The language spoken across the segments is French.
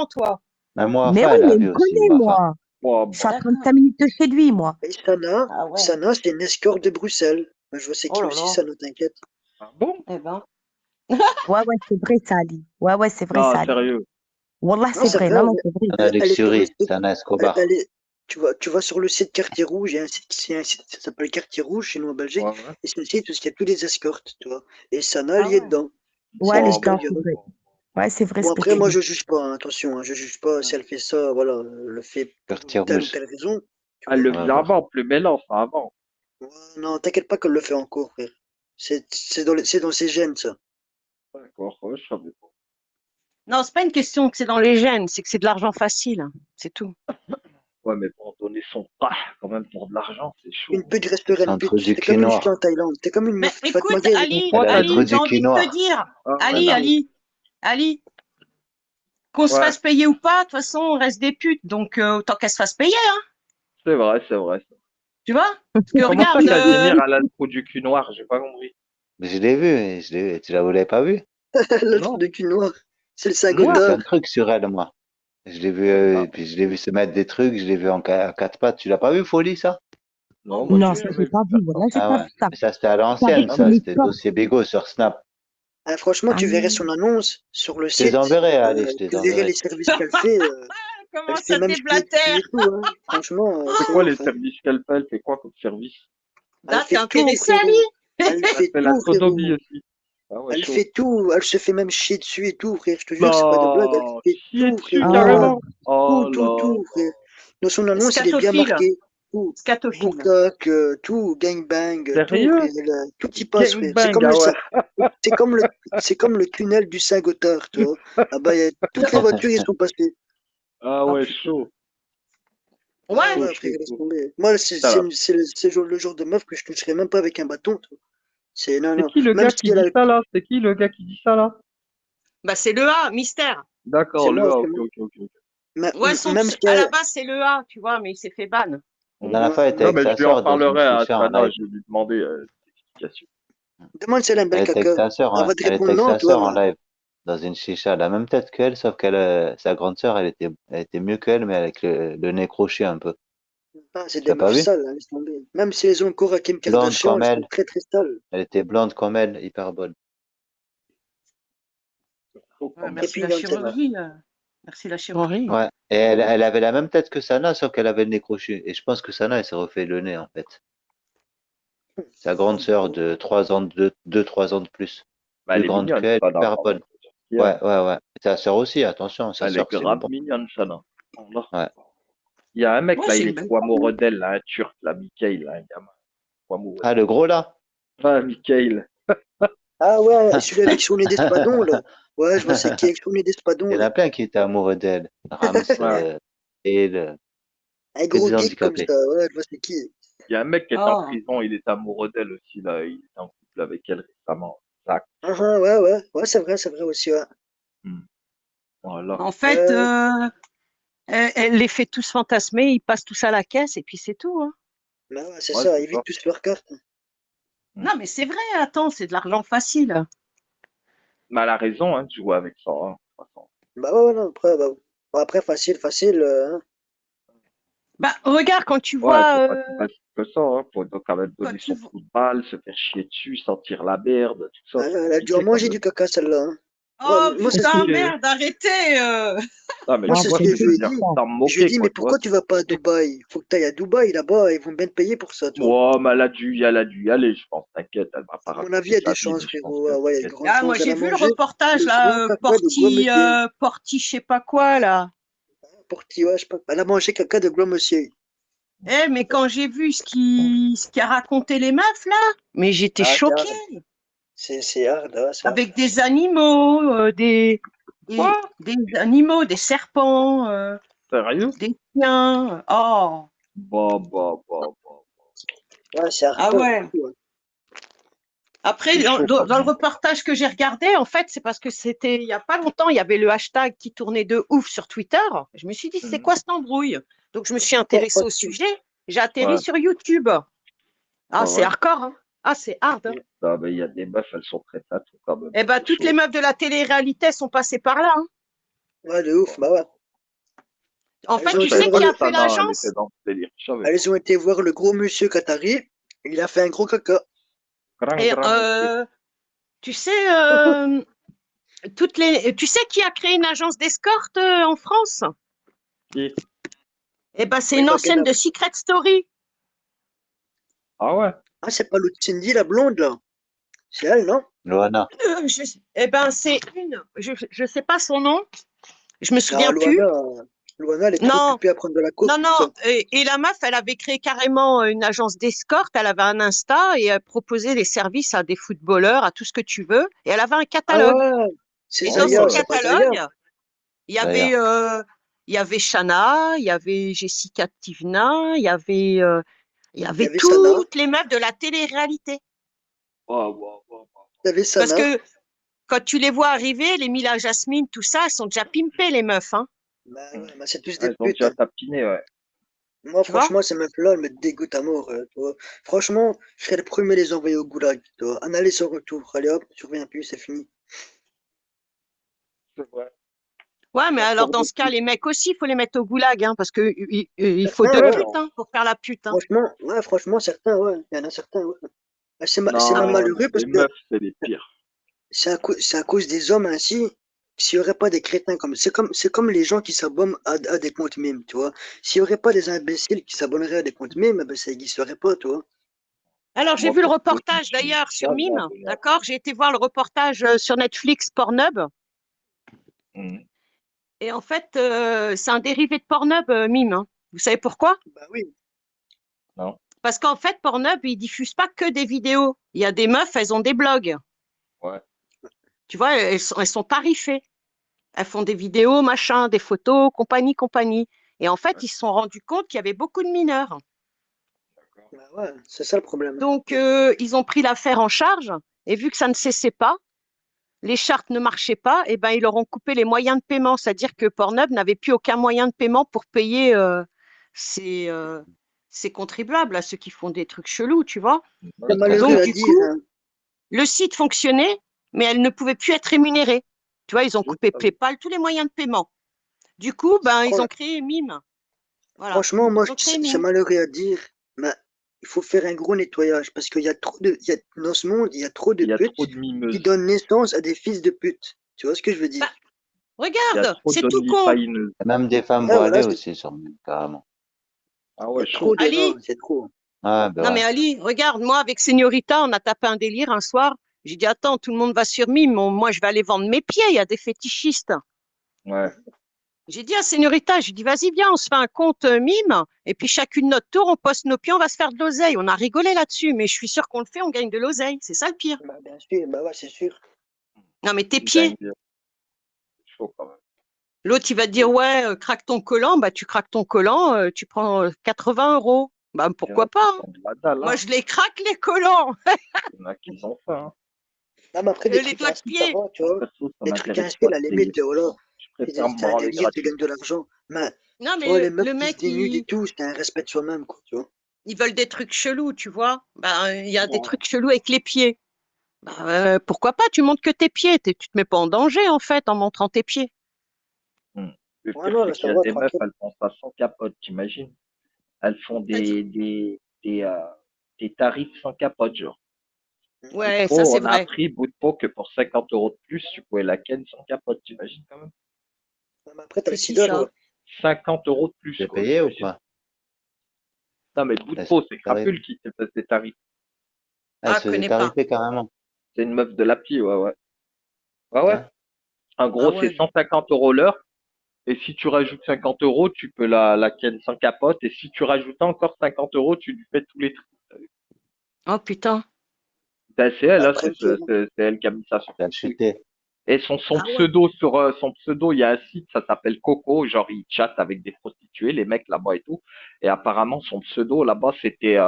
toi. Même moi, Mais enfin, oui, elle a mais il vu me aussi, connaît, ma femme. moi. Bon, Je suis à bah, D'accord. 35 minutes de chez lui, moi. Et Sana, Ah ouais. Sana, c'est une escorte de Bruxelles. Moi, je vois c'est Oh qui là aussi, là. Sana, t'inquiète. ah bon? Eh ben. Ouais, ouais, c'est vrai, ça, Ali. Ouais, ouais, c'est vrai, Non, ça, Ali. sérieux. Wallah, Non, c'est c'est vrai. vrai, Non, non, c'est vrai. Sana elle est sur le Luxury, site. Sana Escobar. Tu vas sur le site Quartier Rouge, il y a un site, ça s'appelle Quartier Rouge chez nous en Belgique, Ouais, ouais. et c'est un site où il y a tous les escortes, tu vois. Et Sana, Ah elle y est ouais. dedans. Ouais, C'est les Bon, c'est bah, gens, pas c'est grave. vrai. Ouais, c'est vrai Bon, ce que après, tu moi, dis. je juge pas, hein, attention, hein, je juge pas si elle fait ça, voilà, elle le fait pour Quartier telle ou Rouge. telle raison, tu elle vois. le On va faisait voir. avant, plus maintenant, ça avant. Ouais, non, t'inquiète pas qu'elle le fait encore, frère. C'est dans ses gènes, ça. D'accord, ouais, je savais pas. Non, c'est pas une question que c'est dans les gènes, c'est que c'est de l'argent facile. C'est tout. Ouais, mais pour donner son pas, quand même, pour de l'argent, c'est chaud. Une pute resterait une Un trou pute. du C'est cul comme une fille en noir. Thaïlande. C'est comme une Mais meuf. Tu vas te écoute, marier avec une Ali, Quoi, Elle a t'as un trou Ali, dit? j'ai du cul envie de te noir. dire, Ah, ouais, Ali, Sana. chaud. qu'on se Ouais, fasse payer ou pas, de toute façon, on reste des putes. Donc, autant qu'elle se fasse payer, hein, c'est vrai, c'est vrai. tu vois? Parce que Comment ça, regarde, Casimir, elle a le trou du cul noir? J'ai pas compris. Mais je l'ai vu, je l'ai vu. Tu l'avais pas vu? le trou Non. de cul noir. C'est le J'ai vu Moi? plein Saint-Gothard. de trucs sur elle, moi. Je l'ai vu, Ah, puis je l'ai vu se mettre des trucs, je l'ai vu à quatre pattes. Tu l'as pas vu, Folie, ça? non, moi, Non, j'ai ça, jamais j'ai vu pas vu. Voilà, personne. j'ai Ah pas ouais. vu ça. Mais ça, c'était à Je savais l'ancienne, que Ah, c'est ça. mais... les C'était corps. dossier Bégo sur Snap. Ah, franchement, Ah, tu verrais son annonce sur le Je te les site. enverrai, allez, je te les Tu verrais enverrai. les services qu'elle fait. Elle comment fait ça même chier dessus déblatère? et tout. Hein. Franchement, C'est c'est quoi les ouf. Hein. services qu'elle fait? Elle fait quoi comme service? Elle Ah, t'es fait tout, intéressé, Ali? frérot. Elle Elle fait fait la tout, sodomie frérot. aussi. Ah ouais, Elle chaud. fait tout. Elle se fait même chier dessus et tout, frère. Je te jure, c'est pas de blague. Elle Non, fait chier tout, dessus frérot. Ouais, ouais. ah, carrément. Oh Tout, là tout, là. frère. Dans son annonce, il est bien Scatophile. marqué. Tout. Scatophile. Bourcac, tout, gangbang, tout, Sérieux? frère. Tout y passe, frère. Gangbang, ah ouais. C'est comme c'est comme le tunnel du Saint-Gothard, tu vois. Ah bah, toutes les voitures y sont passées. Ah Oh ouais, putain. chaud. Ah Ouais. Chaud, ouais, frère, chaud, laisse chaud. tomber. Moi, Ça va. c'est le genre de meuf que je toucherais même pas avec un bâton, tu vois. Non, C'est non. qui le Même gars si qui elle a, dit ça là? C'est qui le gars qui dit ça là? Bah, c'est le A, mystère. D'accord, c'est le moi, A, c'est ok, moi. ok, ok. Ok. Ouais, Même si à la elle, base, c'est le A, tu vois, mais il s'est fait ban. La Hmm. dernière fois, elle était ouais, Non, avec mais je sa lui en sœur dans une parlerai à chicha en Trana, live. je vais lui demander des explications. demande si elle a un bel Elle était avec caca. sa sœur, Elle hein. va te Elle était répondre avec non, sa tu vois, sœur en mais live dans une chicha. Elle a la même tête qu'elle, sauf qu'elle, sa grande sœur, elle était mieux qu'elle, mais avec le nez croché un peu. c'est Tu des l'as pas meufs vu? sales, hein, laisse tomber. Même si elles ont encore à Kim Blonde Kardashian, comme elles sont elle. très très sales. Elle était blonde comme elle, hyper bonne. Chaud quand Ouais, même. merci la Trépidante, celle-là. chirurgie. Merci la chirurgie. Ouais. Et elle avait la même tête que Sana, sauf qu'elle avait le nez croché. Et je pense que Sana, elle s'est refait le nez, en fait. Sa grande sœur de 3 ans, 3 ans de plus. Bah, Plus elle est grande mignonne, qu'elle, Sana, hyper quand bonne. même. Faut dire ce qu'il y a. Ouais, ouais, ouais. Et sa sœur aussi, attention, sa Elle est sœur, c'est une grave bombe. mignonne, Sana. Voilà. Ouais. Il y a un mec Ouais, là, c'est il une est belle fou femme. amoureux d'elle, là, un turc, là, Mikhail, là, un gamin. Fou amoureux Ah, d'elle. le gros là? Ah, Mikhail. Ah ouais, celui avec son nez d'espadon, là. Ouais, je vois c'est qui avec son nez Il d'espadon, y en là. a plein qui étaient amoureux d'elle. Rams, Ouais. et le... Un que gros des geek comme handicapés. ça, ouais, je vois c'est qui. Il y a un mec qui est en Oh. prison, il est amoureux d'elle aussi, là. Il est en couple avec elle récemment. Tac. Ah, ah, ouais, ouais, ouais, c'est vrai aussi, ouais. Hmm. Voilà. En fait, elle les fait tous fantasmer, ils passent tous à la caisse et puis c'est tout, hein. Bah ouais, c'est Ouais, ça, c'est ça. évite tous leurs cartes. Hmm. Non, mais c'est vrai, attends, c'est de l'argent facile. Mais elle a raison, hein, de jouer avec ça, hein, de toute façon. Bah ouais, ouais, non, après, bah, bon, après facile, facile. Hein. Bah, regarde, quand tu Ouais, vois, c'est pas si facile que ça, hein. Faut donc quand même quand donner tu son vois, coup de balle, se faire chier dessus, sentir la merde, tout ça, c'est Elle a dû en compliqué quand manger du même. caca, celle-là. Hein. oh Moi, c'est ce que, putain, Compliqué, hein. merde, arrêtez. Non, mais moi, ah, tu c'est ce vois après, ce que que je je je lui veux ai dis dire, dit. ça. sans me Je lui ai moquer, dit, quoi, mais tu vois. pourquoi tu vas pas à Dubaï? Faut que tu ailles à Dubaï, là-bas, ils vont bien te payer pour ça, tu vois. Bon, mais elle a dû y aller, je pense, t'inquiète, elle va pas À mon avis, il raconter y a sa des vie, chances, mais je pense frérot. que Ah ouais, il y a de t'inquiète. grandes Ah, moi, chances. Elle j'ai a vu le mangé reportage, le grand là, caca de gros monsieur. Porty, je sais pas quoi, là. Pour qui, ouais, je sais pas. Elle a mangé caca de gros monsieur. Eh, mais quand j'ai vu ce qu'a raconté les meufs, là, mais j'étais Ah, c'est choquée. hard. C'est hard, ouais, c'est hard. Avec des animaux, Quoi? des animaux, des serpents, Sérieux? des chiens. Oh, Bah. Ouais, c'est ah hardcore. ouais. Ouais. Après, C'est chaud quand dans le même. reportage que j'ai regardé, en fait, c'est parce que c'était il y a pas longtemps, il y avait le hashtag qui tournait de ouf sur Twitter. Je me suis dit, c'est Mhm. quoi cette embrouille? Donc, je me suis Fort intéressée au facile. sujet. J'ai atterri Ouais, sur YouTube. Ah, ah c'est ouais. hardcore, hein. Ah, c'est hard, hein. Ah, mais il y a des meufs, elles sont très fatoues quand même, Eh ben, c'est toutes les chaud. meufs de la télé-réalité sont passées par là, hein. Ouais, de ouf, bah ouais. En Elles fait, ont tu Je été savais sais pas voir qui que a le, fait Sana, elle était l'agence? dans ce délire. Je savais. elles ont été voir le gros monsieur Qatari. Il a fait un gros caca. Grand, Et grand monsieur. tu sais, tu sais qui a créé une agence d'escorte en France? Qui? Eh ben, c'est Oui, une Baguena. ancienne de Secret Story. Ah ouais? Ah, c'est pas l'autre Cindy, la blonde, là. C'est elle, non? Loana. Eh ben, c'est une. Je sais pas son nom. Je me Non, souviens plus. Luana, elle est trop Non, occupée à prendre de la coke, non, tout ça. non. Et la meuf, elle avait créé carrément une agence d'escorte. Elle avait un Insta et elle proposait des services à des footballeurs, à tout ce que tu veux. Et elle avait un Ah catalogue. ouais, c'est Et Ah dans son Zaya, ouais. c'est pas Zaya. catalogue, il y avait, D'ailleurs. euh, il y avait Shana, il y avait Jessica Tivna, il y Il y avait avait Sana, toutes les meufs de la télé-réalité. Wow, wow, wow, wow. il y avait Parce Sana. que quand tu les vois arriver, les Mila Jasmine, tout ça, elles sont déjà pimpées, les meufs, hein, Bah Hmm. ouais, bah c'est tous Ah, des ils ont putes, déjà hein. tapiné, ouais. Moi, tu vois? franchement, ces meufs-là, elles me dégoûtent à mort, tu vois. Franchement, je serais le premier à les envoyer au goulag, tu vois. Un aller sans retour. Allez hop, tu reviens plus, c'est fini. C'est vrai. Ouais, mais La alors porte dans de ce cas, pute. les mecs aussi, il faut les mettre au goulag, hein, parce que il faut Certains, deux ouais. putes hein, pour faire la pute. Hein. Franchement, certains, ouais. Il y en a certains, ouais. Ah, c'est Ah même mais Non, malheureux parce les que meufs, c'est les pires. c'est à cause des hommes ainsi. S'il n'y aurait pas des crétins comme. C'est comme les gens qui s'abonnent à des comptes mimes, tu vois. S'il n'y aurait pas des imbéciles qui s'abonneraient à des comptes mimes, eh ben, ça n'existerait pas, tu vois. alors j'ai Moi, vu le pour peu, je me reportage suis d'ailleurs sur jamais Mime, abonné à d'accord? J'ai été voir le reportage sur Netflix Pornhub, Hmm. et en fait, c'est un dérivé de Pornhub Mime. Hein. Vous savez pourquoi? Bah oui. Non? Parce qu'en fait, Pornhub, ils diffusent pas que des vidéos. Il y a des meufs, elles ont des blogs. Ouais. Tu vois, elles sont tarifées. Elles font des vidéos, machin, des photos, compagnie, compagnie. Et en fait, Ouais, ils se sont rendus compte qu'il y avait beaucoup de mineurs. d'accord. Bah ouais, c'est ça le problème. Donc, ils ont pris l'affaire en charge. Et vu que ça ne cessait pas, les chartes ne marchaient pas, et ben, ils leur ont coupé les moyens de paiement. C'est-à-dire que Pornhub n'avait plus aucun moyen de paiement pour payer ses, euh, ses contribuables, à ceux qui font des trucs chelous, tu vois. C'est Ouais, ça malheureux Donc, à du dire, coup, hein. le site fonctionnait, mais elle ne pouvait plus être rémunérée. Tu vois, ils ont je coupé savais. PayPal, tous les moyens de paiement. Du coup, ben, ils Fran- ont créé Mime. Voilà. Franchement, moi, Ils ont créé c'est Mime. malheureux à dire, mais il faut faire un gros nettoyage parce qu'il y a trop de, dans ce monde, il y a trop de Il y a trop putes de qui mimeuses. donnent naissance à des fils de pute. Tu vois ce que je veux dire? Bah, Il y a regarde, trop c'est tout con. d'onlyfineuses. Il y a même des femmes Ouais, voilà, voilées aussi, sur carrément. Ah il y ouais, a trop chaud. de, non, Ali, c'est trop. Ah, non ben mais ouais. Ali, regarde, moi avec Señorita, on a tapé un délire un soir. J'ai dit, attends, tout le monde va sur Mime, moi je vais aller vendre mes pieds, il y a des fétichistes. Ouais. J'ai dit à Señorita, j'ai dit, vas-y, viens, on se fait un compte Mime, et puis chacune notre tour, on poste nos pieds, on va se faire de l'oseille. On a rigolé là-dessus, mais je suis sûre qu'on le fait, on gagne de l'oseille. C'est ça le pire. Bah, bien sûr, bah ouais, c'est sûr. Non mais tes Une dingue. pieds. Chaud quand même. L'autre, il va te dire, ouais, craque ton collant, bah tu craques ton collant, tu prends 80 euros. Bah Il y en a pourquoi pas, qui hein. font de la dalle, Moi, hein. je les craque, les collants. Il y en a qui ont faim, hein. Non, mais après, des Les trucs doigts de intimes, ça pied. va, tu vois. Perso, ça Des trucs m'intéresse pas intimes, de à la payer limite, pour voilà. ça. Je préfère me C'est un branler délire, tu gagnes de gratuitement. l'argent. Mais, Non, tu vois, mais les meufs le qui se mec, dénudent et tout, c'est un respect de soi-même, quoi, tu vois. ils veulent des trucs chelous, tu vois. Ben, il y a des Ouais. trucs chelous avec les pieds. Ben, pourquoi pas? Tu montres que tes pieds. Tu te mets pas en danger, en fait, en montrant tes pieds. Hmm. Le Ouais, pire, non, c'est là, qu'il ça y a va, des meufs, tranquille. elles font ça sans capote, t'imagines? Elles font C'est-à-dire? des tarifs sans capote, genre. Bout de Ouais, ça, peau, c'est on a vrai. appris, bout de peau, que pour 50 euros de plus, tu pouvais la ken sans capote, t'imagines quand même? Ouais, mais après, t'as le C'est qui, sida, ça? toi. 50 euros de plus, C'est quoi, payé ou t'imagines? pas? Non, mais bout de Elle se peau, c'est tarif- crapule qui te fait des tarifs. elle Ah, se faisait connais pas. tarifer carrément. C'est une meuf de l'appli, ouais, ouais. Ouais, ouais. Putain. En Ah gros, c'est ouais. 150 euros l'heure. Et si tu rajoutes 50 euros, tu peux la ken sans capote. Et si tu rajoutes encore 50 euros, tu lui fais tous les trucs. Oh, putain. Ben, c'est elle, Bah, hein, après, le pire, c'est elle qui a mis ça sur Elle a son truc. chuté. Et son Ah ouais. pseudo sur son pseudo, il y a un site, ça s'appelle Coco, genre il chatte avec des prostituées, les mecs là-bas et tout. Et apparemment son pseudo là-bas c'était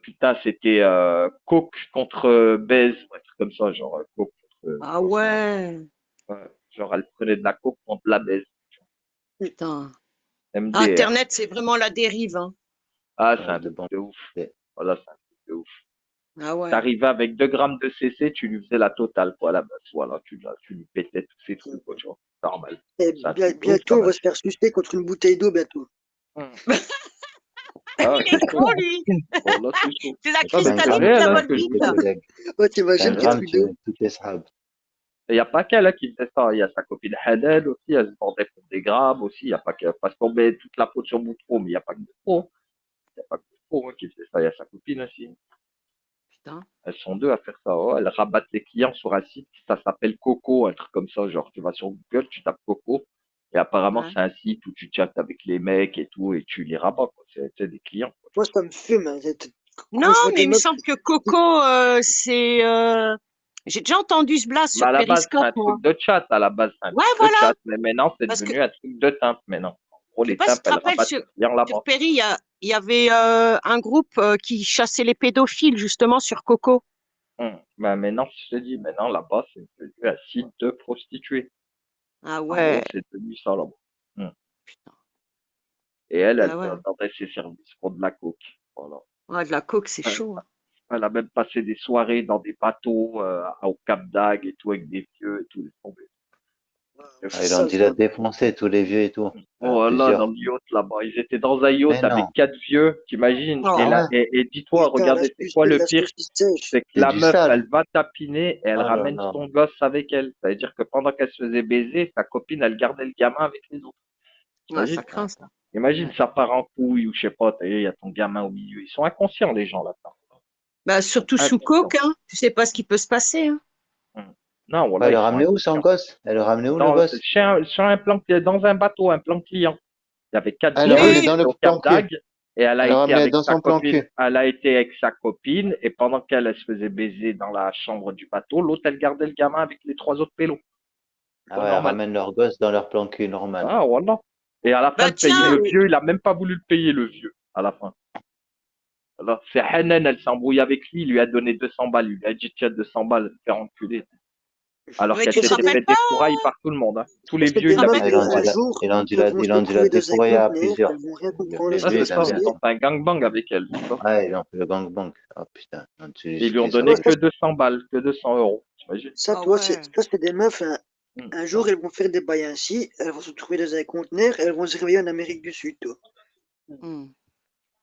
putain c'était Coke contre Baise, un truc comme ça, genre Coke contre Ah ouais. ouais, genre elle prenait de la Coke contre la Baise, Putain. MDR. Internet, c'est vraiment la dérive, hein. Ah c'est Ouais, un de truc bon. de ouf. Voilà, c'est un truc de ouf. Ah ouais. T'arrivais avec 2 grammes de CC, tu lui faisais la totale quoi la base. Voilà, tu lui pétais tous ces trucs quoi, tu vois. normal. Et C'est un truc de ouf, bientôt, quand on va même. se faire sucer contre une bouteille d'eau bientôt. Hum. Ah, Il c'est est chaud. con, lui. Bon, là, c'est chaud. C'est la C'est un cristalline gramme, ou de la réel, hein, tu ce que je vodka? vous tes dis. collègues. Oh, C'est un t'imagines, quel gramme, truc de ouf. toutes les sahabs. Et il n'y a pas qu'elle hein, qui faisait ça. Il y a sa copine Hadel aussi. Elle se vendait pour des grammes aussi. Il n'y a pas que. Parce qu'on met toute la faute sur Boutro, mais il n'y a pas que Boutro. Il n'y a pas que Boutro hein, qui faisait ça. Il y a sa copine aussi. Putain. Elles sont deux à faire ça. Oh, elles rabattent les clients sur un site. Ça s'appelle Coco, un truc comme ça. Genre, tu vas sur Google, tu tapes Coco. Et apparemment, Ouais. c'est un site où tu chattes avec les mecs et tout. Et tu les rabats. Quoi. C'est des clients. Quoi. Moi, ça me fume. Hein. Non, Quand je vois mais des il me meufs, semble que Coco, c'est. J'ai déjà entendu ce blast Mais sur à la base, c'est Periscope, un moi. truc de chat. À la base, c'est un Ouais, truc de voilà. chat. Mais maintenant, c'est Parce que, devenu un truc de timpe maintenant. En gros, je sais les pas si timpes, tu te elles rappelles, rabattent les clients là-bas. sur Péry, il y avait un groupe qui chassait les pédophiles, justement, sur Coco. Bah, maintenant, je te dis, maintenant, là-bas, c'est devenu un site de prostituées. Ah En ouais. gros, c'est devenu ça là-bas. Hum. Putain. Et elle, Ah elle ouais. vendait ses services pour de la coke. Voilà. Ouais, de la coke, c'est Elle, chaud, hein. elle a même passé des soirées dans des bateaux au Cap d'Agde et tout, avec des vieux et tout. laisse tomber. C'est Ah, fou. ils ont ça, dit ça. la défoncer, tous les vieux et tout. Voilà, dans Plusieurs. le yacht là-bas. Ils étaient dans un yacht Mais avec non. 4 vieux, t'imagines? Oh. Ah ouais? Et dis-toi, Putain, là, regardez, c'est quoi de le la pire? saucisse sèche. C'est que C'est la du meuf, sale. elle va tapiner et elle Oh là ramène là. son gosse avec elle. Ça veut dire que pendant qu'elle se faisait baiser, sa copine, elle gardait le gamin avec les autres. Ouais, ça T'imagines? craint, ça. Imagine, Ouais. ça part en couille ou je sais pas, il y a ton gamin au milieu. Ils sont inconscients, les gens, là-dedans. Bah, Ils sont surtout sous inconscients. coke, hein. Tu sais pas ce qui peut se passer, hein. Non, Elle voilà, le ils sont ramenait où son inconscients. gosse? Elle le ramenait où le gosse? Sur un plan, dans un bateau, un plan client. Il y avait quatre Ah, elle le vieux, ils ramenait Oui, dans étaient le au Cap plan cul. d'Agde et elle a Elle le été ramenait avec dans sa son plan copine. cul. Elle a été avec sa copine et pendant qu'elle elle se faisait baiser dans la chambre du bateau, l'autre elle gardait le gamin avec les 3 autres pélos. Ah Quoi, ouais, elle normal. ramène leur gosse dans leur plan cul normal. Ah, voilà. Et à la fin bah de payer tiens, le vieux, il a même pas voulu le payer, le vieux, à la fin. Alors, c'est Hanan, elle s'embrouille avec lui, il lui a donné 200 balles, il lui a dit tiens 200 balles, faire enculer. Alors mais qu'elle tu te C'est s'était des, rappelles fait pas, défourailler par tout le monde. Hein. Tous les c'est vieux, des tu te ils meufs, rappelles Ah, l'avaient un défouraillé. jour, ils ont dit la retrouver dans un défourailler à conteneur, plusieurs. elles vont rien comprendre, Les elles Ah, vont vieux, c'est ils se aiment ça, bien. ils ont tuer. fait un gangbang avec elle, c'est ça. Ah, ils ont fait le gangbang. Ah putain, Et ils lui ont j'étais sur donné Ouais, le que coup. 200 balles, que 200 euros, t'imagines? ça, ah toi, ouais. c'est des meufs, Hum, un jour, elles vont faire des bails ainsi, elles vont se trouver dans un conteneur, elles vont se réveiller en Amérique du Sud, toi. Hmm.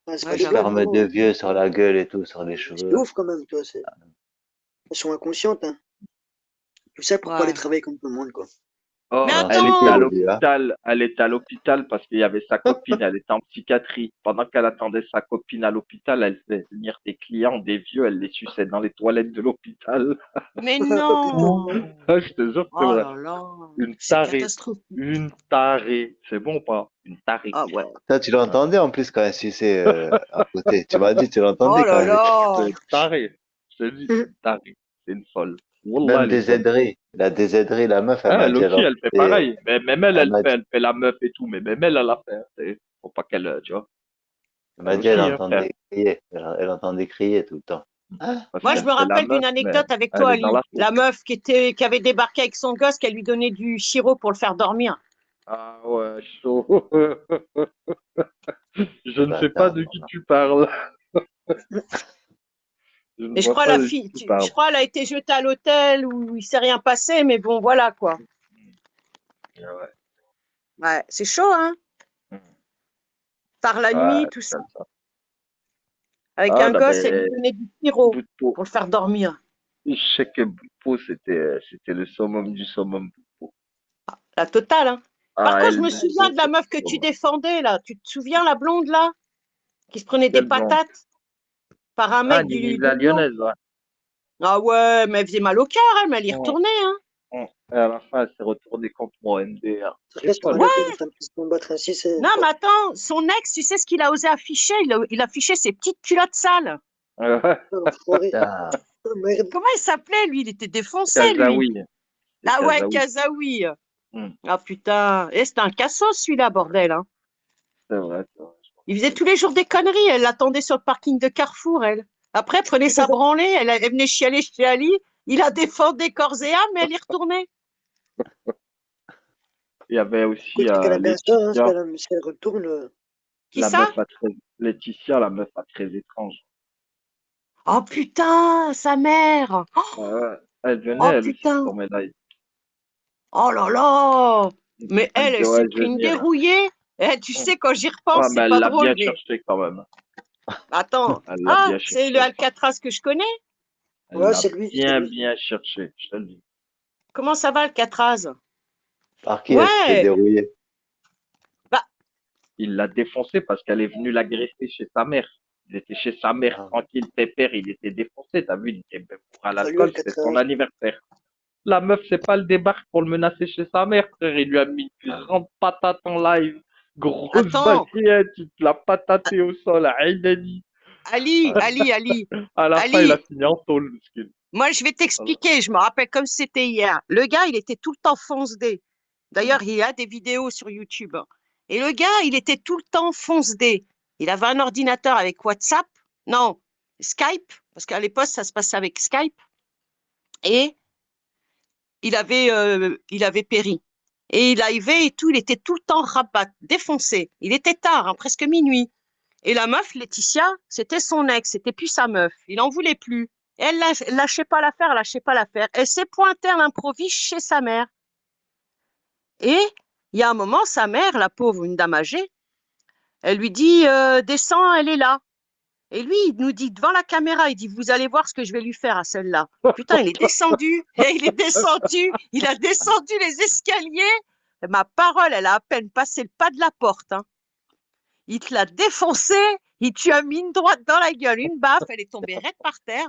C'est Ouais, pas des j'avoue. blagues, Ferme de vraiment. vieux sur la gueule et tout, sur les C'est cheveux. ouf quand même, toi. Elles sont inconscientes, hein. Tu sais pourquoi aller Ouais. travailler comme tout le monde, quoi. Mais Oh, Ils ont elle était cheaté à les attends, vieux, hein. l'hôpital, elle était à l'hôpital parce qu'il y avait sa copine, elle était en psychiatrie. Pendant qu'elle attendait sa copine à l'hôpital, elle faisait venir des clients, des vieux, elle les suçait dans les toilettes de l'hôpital. mais Putain. non. Ah, je te jure, c'est Oh vrai. là là, Une c'est tarée. catastrophique. Une tarée. C'est bon ou pas? Une tarée. Ah ouais. Ça, tu l'entendais en plus quand elle suçait à côté. Tu m'as dit, tu Oh l'entendais quand là elle. là. C'est une tarée. Je te dis, c'est une tarée. C'est une folle. Wallah, Même elle est des folle. aideries. La désaiderie, la meuf, elle Hein, m'a elle dit, aussi, alors, elle fait pareil. Mais même elle, elle m'a dit, elle fait la meuf et tout. Mais même elle a fait. Faut pas qu'elle, tu vois. elle Elle m'a dit, elle aussi, hein, frère. entendait crier. Elle entendait crier tout le temps. Ah, Parce Moi, je qu'elle me fait la rappelle d'une meuf, mais anecdote avec elle toi, est dans Ali. la La sauce. meuf qui avait débarqué avec son gosse, qu'elle lui donnait du sirop pour le faire dormir. Ah ouais, chaud. Je ne sais pas bâtard. de qui tu parles. Je ne Et je vois crois pas la de qui fille, tu je parles. crois elle a été jetée à l'hôtel où il s'est rien passé, mais bon, voilà quoi. Ouais. Ouais, c'est chaud, hein. Par la Ouais, nuit, tout c'est ça. comme ça. Avec Ah, un non, gosse, elle lui mais donnait du sirop Boutpo, pour le faire dormir. je sais que Boutpo, c'était le summum du summum Boutpo. La totale, hein. Par Ah, contre, je elle, me souviens de la c'était meuf que le tu summum. défendais, là. Tu te souviens, la blonde, là, qui se prenait des Quelle blonde? patates par un Ah, mec Nini de la Lyon? lyonnaise, ouais. Ah ouais, mais elle faisait mal au cœur, elle, mais elle y Ouais, retournait, hein. ouais. Et à la fin, elle s'est retournée contre moi, MDR. Ça Elle est reste mal folle. au Ouais, cœur une femme qui se combattre ainsi, c'est. non, mais attends, son ex, tu sais ce qu'il a osé afficher? Il affichait ses petites culottes sales. Ouais. Oh, l'enfoiré. Putain. Oh, merde. Comment il s'appelait, lui? Il était défoncé, lui. Kazaoui. C'est Ah ouais, Kazaoui. Kazaoui. Hmm, Ah putain. Et c'était un cassos, celui-là, bordel, hein. c'est vrai, c'est vrai. Je Il me faisait rappelle. tous les jours des conneries. Elle l'attendait sur le parking de Carrefour, elle. Après, elle prenait sa branlée. Elle venait chialer chez Ali. Il a défendu corps et âme, mais elle y retournait. Il y avait Écoute, aussi c'est qu'elle aime bien ça, hein, Laetitia, si elle retourne. Qui la ça? meuf à très, Laetitia, la meuf à très étrange. Oh putain, sa mère. Ouais, elle venait, Oh elle aussi, putain. sur mes lives. Oh là là! Mais Elle elle dit, ouais, s'est je pris vais une venir. dérouillée. Eh, tu sais, quand j'y Ouais, repense, mais c'est elle pas l'a bien drôle, mais cherché quand même. attends. Elle l'a Ah, bien c'est le cherché. Alcatraz que je connais? Elle Ouais, l'a c'est lui, c'est bien, lui. bien cherché, je te le dis. Comment ça va, Alcatraz? Par qui elle s'est fait Ouais, dérouiller? bah, Il l'a défoncé parce qu'elle est venue l'agresser chez sa mère. Il était chez sa mère, Ah, tranquille, pépère, il était défoncé, t'as vu, il était bourré à Salut l'alcool, c'était son Alcatraz. anniversaire. La meuf, c'est pas le débarque pour le menacer chez sa mère, frère. Il lui a mis une grande patate en live. Grosse attends. baguette, il te l'a pataté au sol, Aïdani. Ali, Ali, Ali, À la fin, il a Ali, fini en tôle, le skin. moi, je vais Voilà. t'expliquer. Je me rappelle comme si c'était hier. Le gars, il était tout le temps fonce-dé. D'ailleurs, il y a des vidéos sur YouTube. Et le gars, il était tout le temps fonce-dé. Il avait un ordinateur avec WhatsApp. Non, Skype. Parce qu'à l'époque, ça se passait avec Skype. Et il avait péri. Et il arrivait et tout, il était tout le temps rabat, défoncé. Il était tard, hein, presque minuit. Et la meuf, Laetitia, c'était son ex, c'était plus sa meuf. Il en voulait plus. Et elle lâchait pas l'affaire, elle lâchait pas l'affaire. Elle s'est pointée à l'improviste chez sa mère. Et il y a un moment, sa mère, la pauvre, une dame âgée, elle lui dit descends, elle est là. Et lui, il nous dit devant la caméra, il dit vous allez voir ce que je vais lui faire à celle-là. Putain, il est descendu, et il est descendu, il a descendu les escaliers. Et ma parole, elle a à peine passé le pas de la porte, hein. Il te l'a défoncé, il te a mis une droite dans la gueule, une baffe, elle est tombée raide par terre.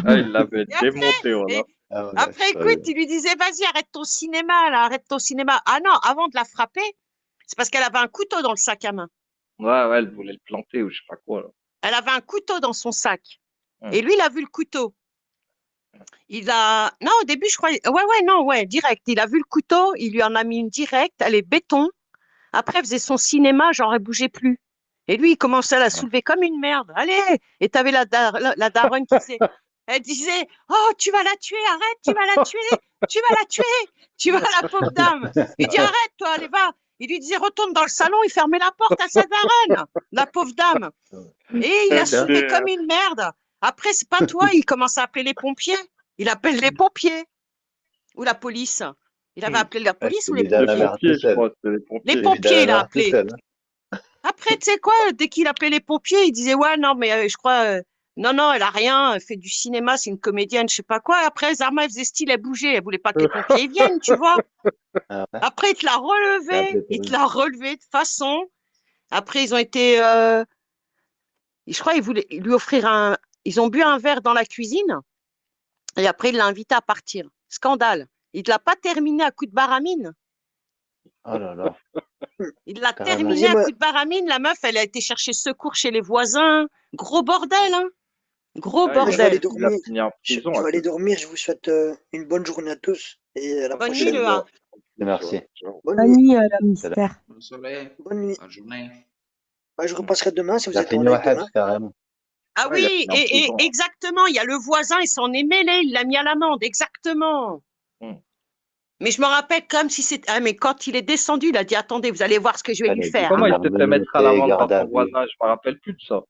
Ah, il l'avait Et après, démonté, voilà. et ah ouais, après, sérieux. écoute, il lui disait, vas-y, arrête ton cinéma, là, arrête ton cinéma. Ah non, avant de la frapper, c'est parce qu'elle avait un couteau dans le sac à main. Ouais, ouais, elle voulait le planter ou je sais pas quoi, là. Elle avait un couteau dans son sac. Hum. Et lui, il a vu le couteau. Non, au début, je croyais, ouais, non, ouais, direct. Il a vu le couteau, il lui en a mis une directe, elle est béton. Après, elle faisait son cinéma, genre, elle bougeait plus. Et lui, il commençait à la soulever comme une merde. Allez! Et t'avais la daronne qui disait, elle disait, oh, tu vas la tuer, arrête, tu vas la tuer, tu vas la tuer, tu vas la pauvre dame. Il dit, arrête, toi, allez, va. Il lui disait, retourne dans le salon, il fermait la porte à sa daronne, la pauvre dame. Et il la Putain. soulevait comme une merde. Après, c'est pas toi, il commence à appeler les pompiers. Il appelle les pompiers ou la police. Il avait appelé la Ouais, police ou c'est les mis dans Les la pompiers? merde tout pompiers, je seul. crois, c'était les Les pompiers. C'est mis dans pompiers, la il a merde tout appelé. seul. Après, tu sais quoi, dès qu'il appelait les pompiers, il disait, ouais, non, mais je crois, non, non, elle a rien, elle fait du cinéma, c'est une comédienne, je sais pas quoi. Après, Zarma, elle faisait style, elle bougeait, elle voulait pas que les pompiers y viennent, tu vois. Ah ouais, Après, c'est appelé il pour te lui. l'a relevé de façon. Après, ils ont été, je crois, ils voulaient lui offrir ils ont bu un verre dans la cuisine, et après, il l'a invité à partir. Scandale. Il ne l'a pas terminé à coup de baramine. Oh là là, Il l'a carrément. terminé Vas-y, à moi, coup de baramine. La meuf, elle a été chercher secours chez les voisins. Gros bordel, hein. Gros Ah, moi, je vais aller bordel. il a dormir. fini en prison Je à vais aller cause de dormir. Je vous souhaite une bonne journée à tous et à la Bonne nuit, prochaine. le A. Merci. Ciao. Bonne Bonne nuit. nuit, la mystère. Bonne soirée, Bonne nuit. bonne journée. Ouais, je repasserai demain si vous Il a êtes en fini au live Habs demain. carrément. Ah Ouais, il a oui, fini en prison. exactement. Il y a le voisin, il s'en est mêlé. Il l'a mis à l'amende. Exactement. Hum. Mais je me rappelle comme si c'était. Ah, mais quand il est descendu, il a dit, attendez, vous allez voir ce que je vais lui Elle a dit faire, Comment hein. il qu'il s'est fait mettre à l'amende par garde à son vue. voisin? Je me rappelle plus de ça.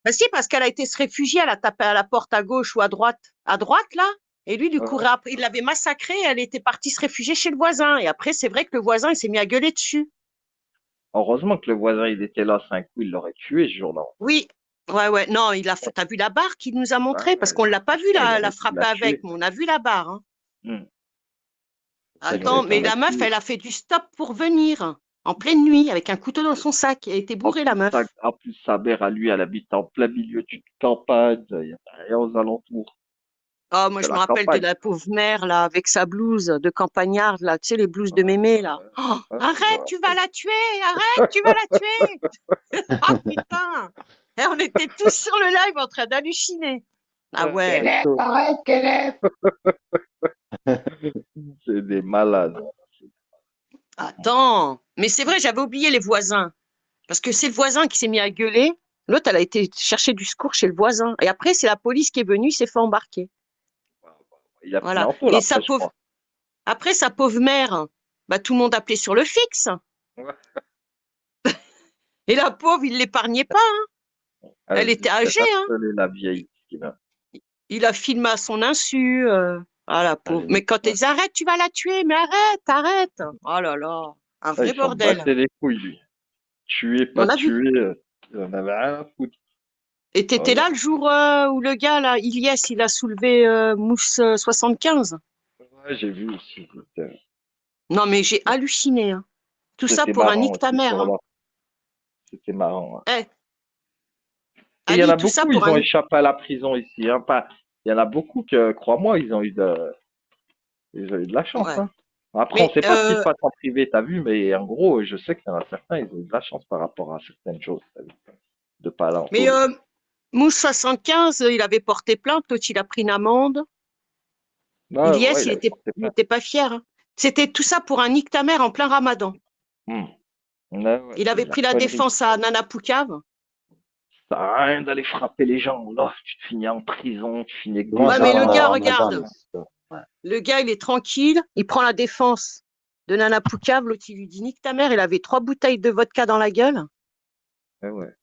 Bah si, parce qu'elle a été se réfugier, elle a tapé à la porte à gauche ou à droite. À droite, là. Et lui, du courait après. Il l'avait massacré. Elle était partie se réfugier chez le voisin. Et après, c'est vrai que le voisin, il s'est mis à gueuler dessus. Heureusement que le voisin, il était là 5 coups, il l'aurait tué ce jour-là. Oui. Ouais. Non, t'as vu la barre qu'il nous a montré? Parce qu'on ne l'a pas vu Il la aurait pu frapper la avec, tuer. mais on a vu la barre, hein. Hum. C'est Attends, mais exactement. la meuf, elle a fait du stop pour venir. En pleine nuit, avec un couteau dans son sac. Elle était bourrée, la meuf. En plus, sa mère, à lui, elle habite en plein milieu d'une campagne. Il n'y a rien aux alentours. Oh, moi, C'est je me la rappelle de campagne. la pauvre mère, là, avec sa blouse de campagnarde, là. Tu sais, les blouses de mémé, là. Oh, Ouais, je arrête, me tu vas rappelle. la tuer! Arrête, tu vas la tuer! Ah, putain! Et on était tous sur le live en train d'halluciner. Ah ouais. Arrête, Caleb! C'est des malades. Attends. Mais c'est vrai, j'avais oublié les voisins. Parce que c'est le voisin qui s'est mis à gueuler. L'autre, elle a été chercher du secours chez le voisin. Et après, c'est la police qui est venue, il s'est fait embarquer. Il a fini Voilà. en tôle Et sa après, je pauvre, crois. après, sa pauvre mère, bah, tout le monde appelait sur le fixe. Ouais. Et la pauvre, il l'épargnait pas. Elle était âgée, hein. harcelé, la vieille. Il a filmé à son insu. Ah, la Ah, pauvre. les Mais quand ouais. ils arrêtent, tu vas la tuer, mais arrête, arrête. Oh là là, un Ah, vrai il s'en bordel. battait les couilles, lui. Tuer, pas On a vu. tuer, il en avait rien à foutre. Et t'étais Voilà. là le jour où le gars, là, Ilyes, il a soulevé Mousse 75. Ouais, j'ai vu aussi. Non, mais j'ai halluciné, hein. Tout ça C'était pour un marrant nique ta aussi mère, pour hein. là. C'était marrant. Ouais. Eh, Et il y en Ali, a tout ça beaucoup, pour ils ont un. échappé à la prison ici. Hein. Pas... Il y en a beaucoup que, crois-moi, ils ont eu de la chance. Ouais. Hein. Après, on Mais, sait pas ce qui se passe en privé, t'as vu, mais en gros, je sais qu'il y en a certains, ils ont eu de la chance par rapport à certaines choses, t'as vu, de pas aller en mais taule. Mousse 75, il avait porté plainte, l'autre, il a pris une amende. Ouais, Ilyes, ouais, il avait porté il plainte. était pas fier, hein. C'était tout ça pour un nique ta mère en plein ramadan. Hmm. Ouais, ouais, Il c'est avait de la pris la connerie. défense à Nana Poucave. Ça sert à rien d'aller frapper les gens. Là, tu te finis en prison, tu finis avec Comment des Ouais, ça mais le pendant le gars, armes. ramadan, regarde. les histoires? Ouais. Le gars, il est tranquille, il prend la défense de Nana Poucave, l'autre, il lui dit nique ta mère, il avait 3 bouteilles de vodka dans la gueule. Ouais, ouais.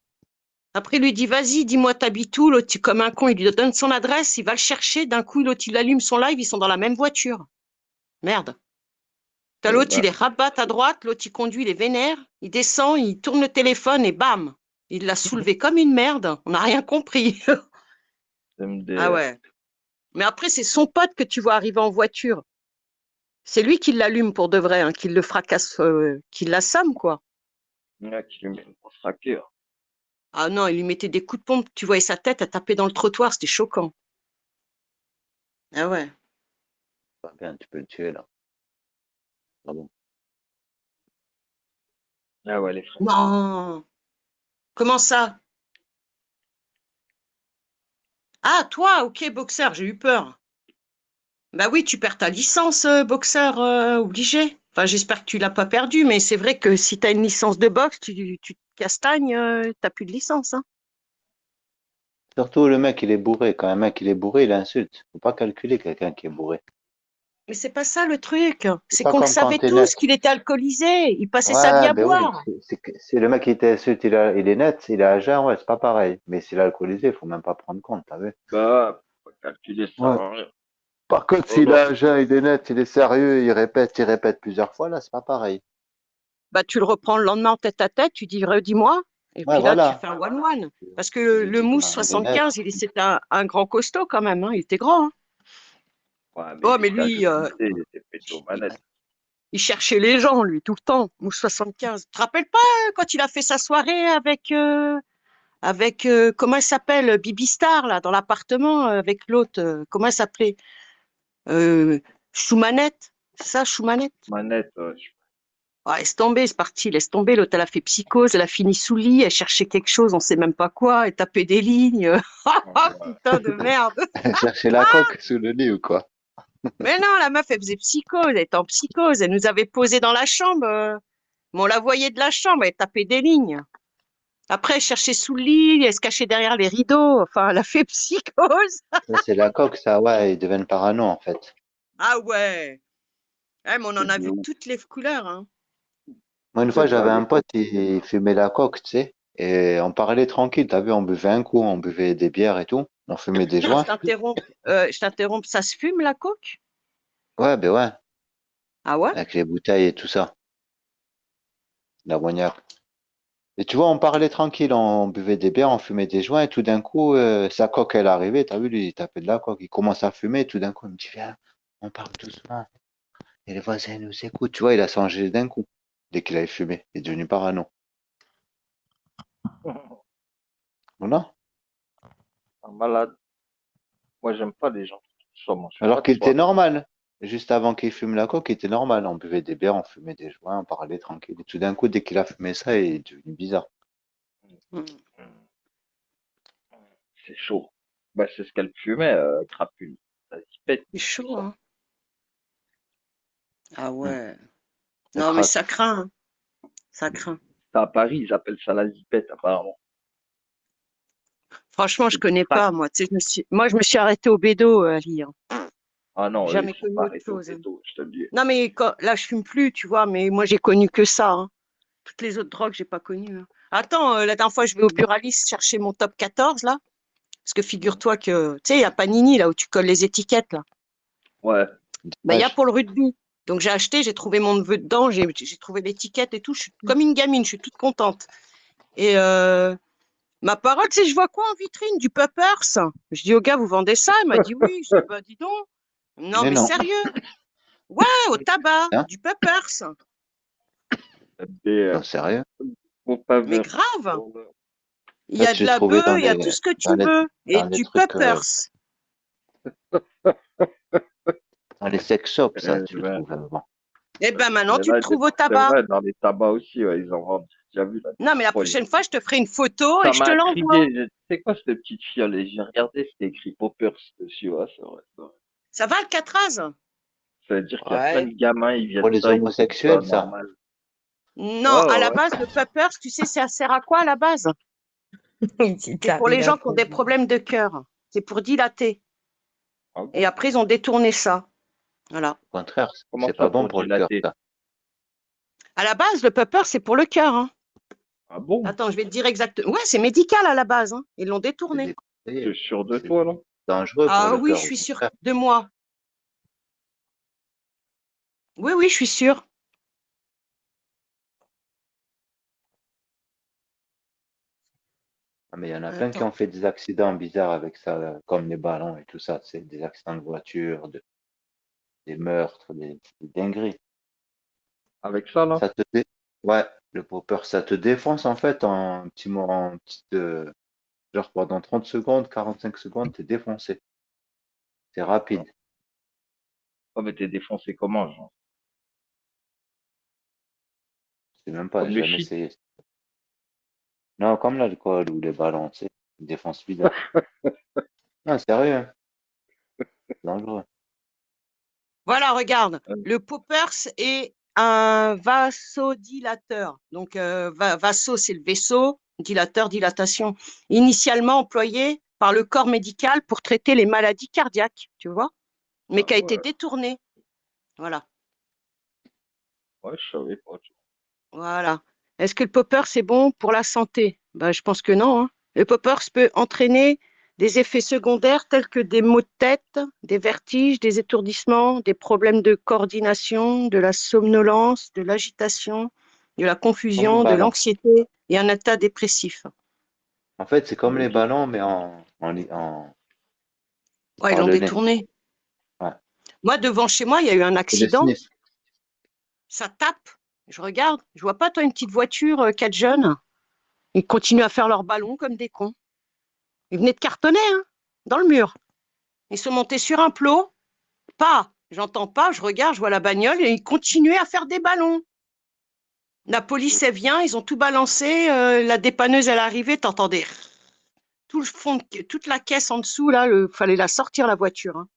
Après, il lui dit vas-y, dis-moi t'habites où, l'autre, comme un con, il lui donne son adresse, il va le chercher, d'un coup, l'autre, il allume son live, ils sont dans la même voiture. Merde. T'as Et l'autre, ben, il est rabat à droite, l'autre, il conduit, il est vénère, il descend, il tourne le téléphone et bam, il l'a soulevé comme une merde, on n'a rien compris. Ah MDR. ouais. Mais après, c'est son pote que tu vois arriver en voiture. C'est lui qui l'allume pour de vrai, hein, qui le fracasse, qui l'assomme, quoi. Ouais, qui lui met une grosse raclure. Ah non, il lui mettait des coups de pompe, tu voyais sa tête, elle tapait dans le trottoir, c'était choquant. Ah ouais. Pas bien, tu peux le tuer là. Ah bon. Ah ouais, les frères. Non. Comment ça? Ah, toi, ok, boxeur, j'ai eu peur. Bah oui, tu perds ta licence, boxeur, obligé. Enfin, j'espère que tu l'as pas perdue, mais c'est vrai que si tu as une licence de boxe, tu te castagnes, t'as plus de licence, hein. Surtout le mec, il est bourré. Quand un mec il est bourré, il insulte. Faut pas calculer quelqu'un qui est bourré. Mais c'est pas ça le truc. C'est C'est pas qu'on le comme quand savait t'es tous net. qu'il était alcoolisé. Il passait sa vie Ouais, à ben oui. boire. C'est le mec qui t'insulte, il est net, il est à jeun, ouais, c'est pas pareil. Mais s'il est alcoolisé, faut même pas prendre compte, t'as vu? Bah, faut pas calculer, ça sert Ouais. à rien. Par contre, Oh s'il est non. à jeun, il est net, il est sérieux, il répète plusieurs fois, là, c'est pas pareil. Bah, tu le reprends le lendemain en tête à tête, tu dis redis-moi. Et Ouais, puis là, tu voilà. fais un one-one. Parce que Tu lui le dis Mousse comment il est net. 75, c'était un grand costaud quand même, hein. Il était grand, hein. Ouais, mais Oh, il mais était lui, alcoolisé, il était pété aux il, manettes. il cherchait les gens, lui, tout le temps. Mousse 75. Tu te rappelles pas quand il a fait sa soirée avec comment elle s'appelle, Bibi Star, là, dans l'appartement, avec l'autre, comment elle s'appelait? Choumanette. C'est ça, Choumanette? Manette, Ah, laisse tomber, c'est parti, laisse tomber. L'autre, elle a fait psychose, elle a fini sous lit, elle cherchait quelque chose, on sait même pas quoi, elle tapait des lignes. Ah, ouais. putain de merde. Chercher la coque sous le lit ou quoi? Mais non, la meuf, elle faisait psychose, elle était en psychose, elle nous avait posé dans la chambre, mais on la voyait de la chambre, elle tapait des lignes. Après, elle cherchait sous le lit, elle se cachait derrière les rideaux, enfin, elle a fait psychose. Ça, c'est la coque, ça, ouais, ils deviennent parano, en fait. Ah ouais. Ouais, mais on en C'est a du vu ouf. toutes les couleurs, hein. Moi, une fois, C'est ça, j'avais les un pote, coques. il fumait la coque, tu sais, et on parlait tranquille, t'as vu, on buvait un coup, on buvait des bières et tout, on fumait des Je joints. t'interromps, ça se fume la coke? Ouais, ben ouais, Ah ouais? avec les bouteilles et tout ça, l'ammoniac. Et tu vois, on parlait tranquille, on buvait des bières, on fumait des joints, et tout d'un coup, sa coque, elle arrivait, t'as vu, lui, il tapait de la coque, il commence à fumer, et tout d'un coup, il me dit, viens, on parle doucement, et les voisins nous écoutent, tu vois, il a changé d'un coup, dès qu'il avait fumé, il est devenu parano. Voilà. Un malade. Moi, j'aime pas les gens qui consomment. Je suis pas Alors de qu'il était soirée. normal, juste avant qu'il fume la coque, il était normal, on buvait des bières, on fumait des joints, on parlait tranquille, et tout d'un coup, dès qu'il a fumé ça, il est devenu bizarre. Hmm. C'est chaud. Bah, c'est ce qu'elle fumait, crapule. Ça s'y pète, C'est tout chaud, ça. hein. Ah Hmm. ouais. Le Non, mais crack. ça craint, hein. Ça craint. Ça, à Paris, ils appellent ça la zipette, apparemment. Franchement, je C'est du connais crack. pas, moi. Tu sais, moi, je me suis arrêtée au bédo, Ali, hein. Ah non, eux, ils Jamais sont connu pas autre arrêtés au chose, hein. béto, je te le dis. Non, mais là, je fume plus, tu vois, mais moi, j'ai connu que ça, hein. Toutes les autres drogues, j'ai pas connu, hein. Attends, la dernière fois, je vais au Buraliste chercher mon top 14, là. Parce que figure-toi que, tu sais, il y a Panini, là, où tu colles les étiquettes, là. Ouais. Bah, il y a Ouais, pour le rugby. Donc j'ai acheté, j'ai trouvé mon neveu dedans, j'ai trouvé l'étiquette et tout. Je suis comme une gamine, je suis toute contente. Et ma parole, c'est je vois quoi en vitrine? Du Puppers. Je dis au gars, vous vendez ça? Il m'a dit oui. Je dis, bah dis donc. Non, mais mais non. sérieux? Ouais, au tabac, Hein? du Puppers. Des Non, sérieux. faux Mais paveurs. grave. Il y Ça, a tu de le la trouvais bœuf, il y a tout ce que tu veux. Et dans les du trucs, Puppers. dans les sex shops, ça, tu le Ouais. trouves. Bon. Eh ben maintenant, Mais tu le là, trouves au c'est tabac. vrai, dans les tabacs aussi, ouais, ils en vendent. J'ai déjà vu la Non, mais la folie. prochaine fois, je te ferai une photo Ça et je m'a te l'envoie. intrigué. C'est quoi cette petite fiole? Et j'ai regardé, c'était écrit Poppers dessus. Ouais, c'est vrai, c'est vrai. Ça va, Alcatraz? Ça veut dire qu'il y a plein Ouais. de gamins, ils Pour viennent les ça, ils trouvent ça homosexuels, ça. normal. Non, Ouais, à ouais, la ouais. base, le Puppers, tu sais, ça sert à quoi à la base? Il C'est pour les t'arrive gens qui ont après. des problèmes de cœur. C'est pour dilater. Ah bon? Et après, ils ont détourné ça. Voilà. Au contraire, Comment c'est ça pas bon pour pour le cœur, dilater? ça. À la base, le Puppers, c'est pour le cœur. Hein. Ah bon? Attends, je vais te dire exactement. Ouais, c'est médical à la base. Hein. Ils l'ont C'est détourné. Tu es déconseillé. sûr de C'est toi, là? dangereux pour Ah le oui, je cœur, au suis sûre contraire. de moi. Oui, oui, je suis sûre. Ah, mais il y en a plein qui Attends. ont fait des accidents bizarres avec ça, comme les ballons et tout ça. C'est des accidents de voiture, des meurtres, des dingueries. Avec ça, là? Ça te dé... Ouais, le popper, ça te défonce en fait en petit moment, en petite, genre pendant 30 secondes, 45 secondes, t'es défoncé. C'est rapide. Oh, mais t'es défoncé comment, genre? C'est même pas, Comme j'ai le jamais shit. essayé. Non, comme l'alcool ou les ballons, tu sais, ils défoncent vite. Non, sérieux, hein, c'est dangereux. Voilà, regarde. Euh, Le Poppers est un vasodilateur. Donc, vaso, c'est le vaisseau. Dilateur, dilatation. Initialement employé par le corps médical pour traiter les maladies cardiaques, tu vois, mais Ah qui a été ouais, détourné. Voilà. ouais, je savais pas. Voilà. Est-ce que le popper, c'est bon pour la santé? Ben, je pense que non. Hein. Le popper peut entraîner des effets secondaires tels que des maux de tête, des vertiges, des étourdissements, des problèmes de coordination, de la somnolence, de l'agitation, de la Comme les confusion, de ballons. l'anxiété et un état dépressif. En fait, c'est comme les Ok. ballons, mais Ouais, ils par l'ont le nez. détourné. Ouais. Moi, devant chez moi, il y a eu un Et le accident. sniff. Ça tape. Je regarde. Je vois pas, toi, une petite voiture, quatre jeunes. Ils continuent à faire leur ballon comme des cons. Ils venaient de cartonner, hein, dans le mur. Ils sont montés sur un plot. Pas. J'entends pas, je regarde, je vois la bagnole et ils continuaient à faire des ballons. La police, elle vient, ils ont tout balancé. La dépanneuse, elle est arrivée, t'entendais tout le fond, toute la caisse en dessous, là, fallait la sortir, la voiture. Hein.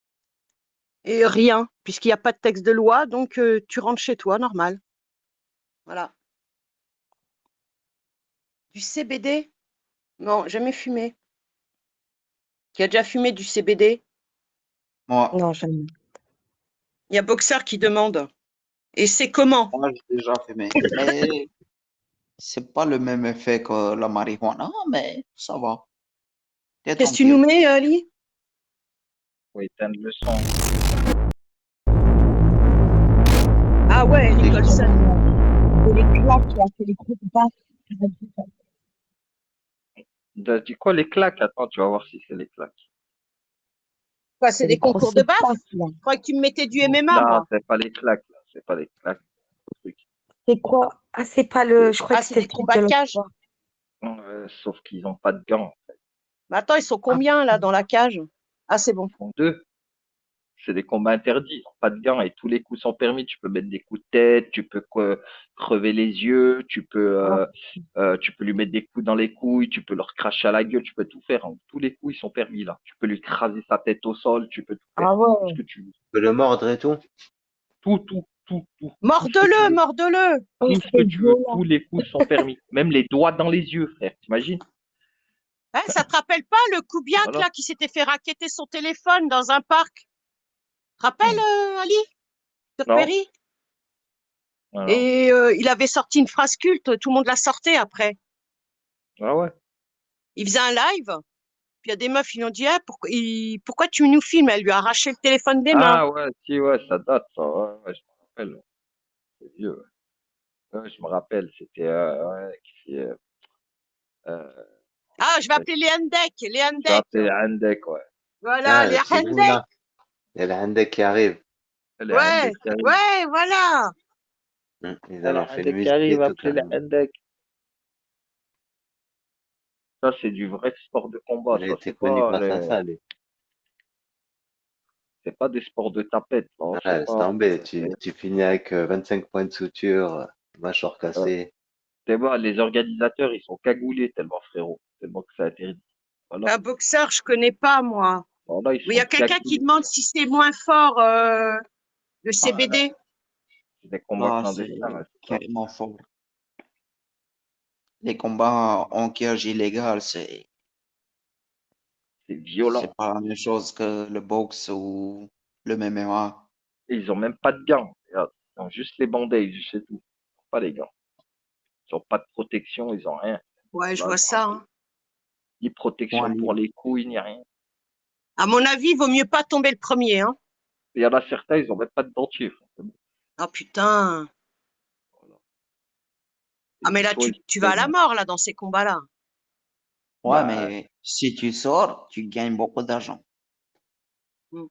Et rien, puisqu'il n'y a pas de texte de loi, donc tu rentres chez toi, normal. Voilà. Du CBD? Non, jamais fumé. Qui a déjà fumé du CBD? Moi, Non, jamais. Il y a Boxer qui demande. Et c'est comment? moi, j'ai déjà fumé. Mais c'est pas le même effet que la marijuana, mais ça va. T'es Qu'est-ce que tu nous tranquille. mets, Ali? Faut éteindre le son. Ah ouais, Nicholson. C'est les claques, là, c'est les trucs basses. T'as dit quoi, les claques? Attends, tu vas voir si c'est les claques. Quoi, c'est C'est des les concours grosses de baf? basses, là. Je croyais que tu me mettais du MMA, Non, moi. c'est pas les claques, là. C'est pas les claques. Le truc. C'est quoi? Ah, c'est pas le. Je crois Ah, que c'est c'était des le truc combats de de l'autre cage. fois. Sauf qu'ils ont pas de gants. Mais attends, ils sont Ah, combien, là, dans la cage? Ah, c'est bon. Ils font deux. C'est des combats interdits. Ils ont pas de gants et tous les coups sont permis. Tu peux mettre des coups de tête, tu peux crever les yeux, ah, tu peux lui mettre des coups dans les couilles, tu peux leur cracher à la gueule, tu peux tout faire. Hein. Tous les coups, ils sont permis là. Tu peux lui craser sa tête au sol, tu peux tout ah faire. Tout ce ouais. que tu veux. Tu peux le mordre et tout. Tout, tout, tout, tout. Tout ce que tu Morde-le, veux. morde-le. Oh, Tout ce que c'est tu veux. violent. Tous les coups sont permis. Même les doigts dans les yeux, frère. T'imagines? Hein, ça te rappelle pas le Koubiak, Voilà. là, qui s'était fait racketter son téléphone dans un parc? Rappelle, Ali? Sur Non? Perry? Voilà. Et il avait sorti une phrase culte, tout le monde la sortait après. Ah ouais. Il faisait un live Puis il y a des meufs, ils lui ont dit, ah, pourquoi tu nous filmes? Elle lui a arraché le téléphone des mains. Ah ouais, si, ouais, ça date, ça. Ouais, ouais, je me rappelle. Ouais. C'est vieux. Ouais. Ouais, je me rappelle. C'était. Ouais, euh, Ah, je vais ouais, appeler les Hendek, les tu as Hendek. appelé Andek, ouais. Voilà, Ah, les c'est vous Hendek. là. Il y a le Handek qui arrive. Les Ouais, Andek qui arrivent. ouais, voilà. Ils en Les ont fait une Andek qui musique arrivent, et tout appelez les carrément. Andek. Ça, c'est du vrai sport de combat, Il a ça. été connu grâce à ça, lui. C'est pas des sports de tapette, non, Ah, c'est laisse pas. tomber. Tu finis avec 25 points de suture, mâchoire Euh, cassée. t'es vois, les organisateurs, ils sont cagoulés tellement, frérot. Tellement que c'est interdit. Voilà. Un boxeur, je connais pas, moi. Voilà, ils Mais il y sont a quelqu'un qui cagoulés. demande si c'est moins fort, le Ah, là, CBD. c'est des combats Là, clandestins, c'est là, c'est ça. carrément fort. Les combats en cage illégal, C'est c'est violent. pas la même chose que le boxe ou le MMA. Et ils ont même pas de gants. Regarde. Ils ont juste les bandages, c'est tout. Pas les gants. Ils ont pas de protection, ils ont rien. Ouais, je Voilà, vois ça, hein. ni Point protection pour libre. les couilles, ni rien. À mon avis, il vaut mieux pas tomber le premier, hein. Il y en a certains, ils ont même pas de dentier. Ah putain. Voilà. Ah Et mais du là, saut tu vas à la extrême. mort, là, dans ces combats-là. Ouais, Bah, mais si tu sors, tu gagnes beaucoup d'argent. Mm.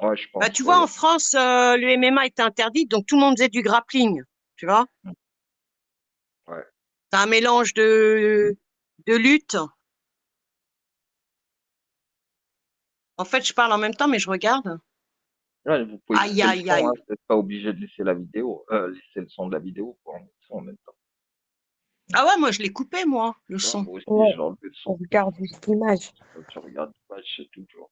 ouais, je Bah, pense, tu vois, ouais. en France, le MMA était interdit, donc tout le monde faisait du grappling, tu vois. Ouais. C'est un mélange de lutte. En fait, je parle en même temps, mais je regarde. Ouais, vous pouvez Aïe, couper le aïe, son, hein. aïe. Vous n'êtes pas obligé de laisser la vidéo, laisser le son de la vidéo pour en mettre le son en même temps. Ah ouais, moi, je l'ai coupé, moi, le Ouais, son. moi aussi, Ouais, j'ai enlevé le on son. regarde juste l'image. Quand tu regardes l'image, c'est toujours.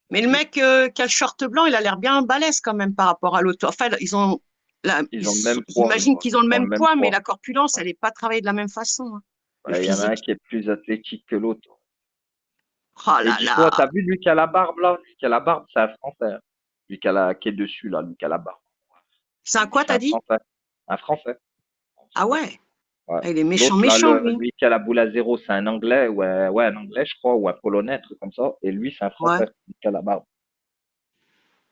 Mais le mec qui a le short blanc, il a l'air bien balèze quand même par rapport à l'autre. Enfin, ils ont, Ils ont le même poids, je j'imagine vois. qu'ils ont le Ils ont même le même poids, mais poids. la corpulence, Ouais. elle n'est pas travaillée de la même façon, hein. Le Ouais, il y en a un physique. qui est plus athlétique que l'autre. Oh Et là dis-toi, là. t'as vu lui qui a la barbe là? Lui qui a la barbe, c'est un Français, hein. Lui qui est dessus là, lui qui a la barbe. C'est un Lui, quoi, c'est t'as un dit? Français. Un Français. Ah ouais. Ouais. Ah, il est méchant, L'autre là, méchant, lui. lui qui a la boule à zéro, c'est un Anglais, ouais, un Anglais, je crois, ou un Polonais, un truc comme ça. Et lui, c'est un Ouais. Français, lui qui a la barbe.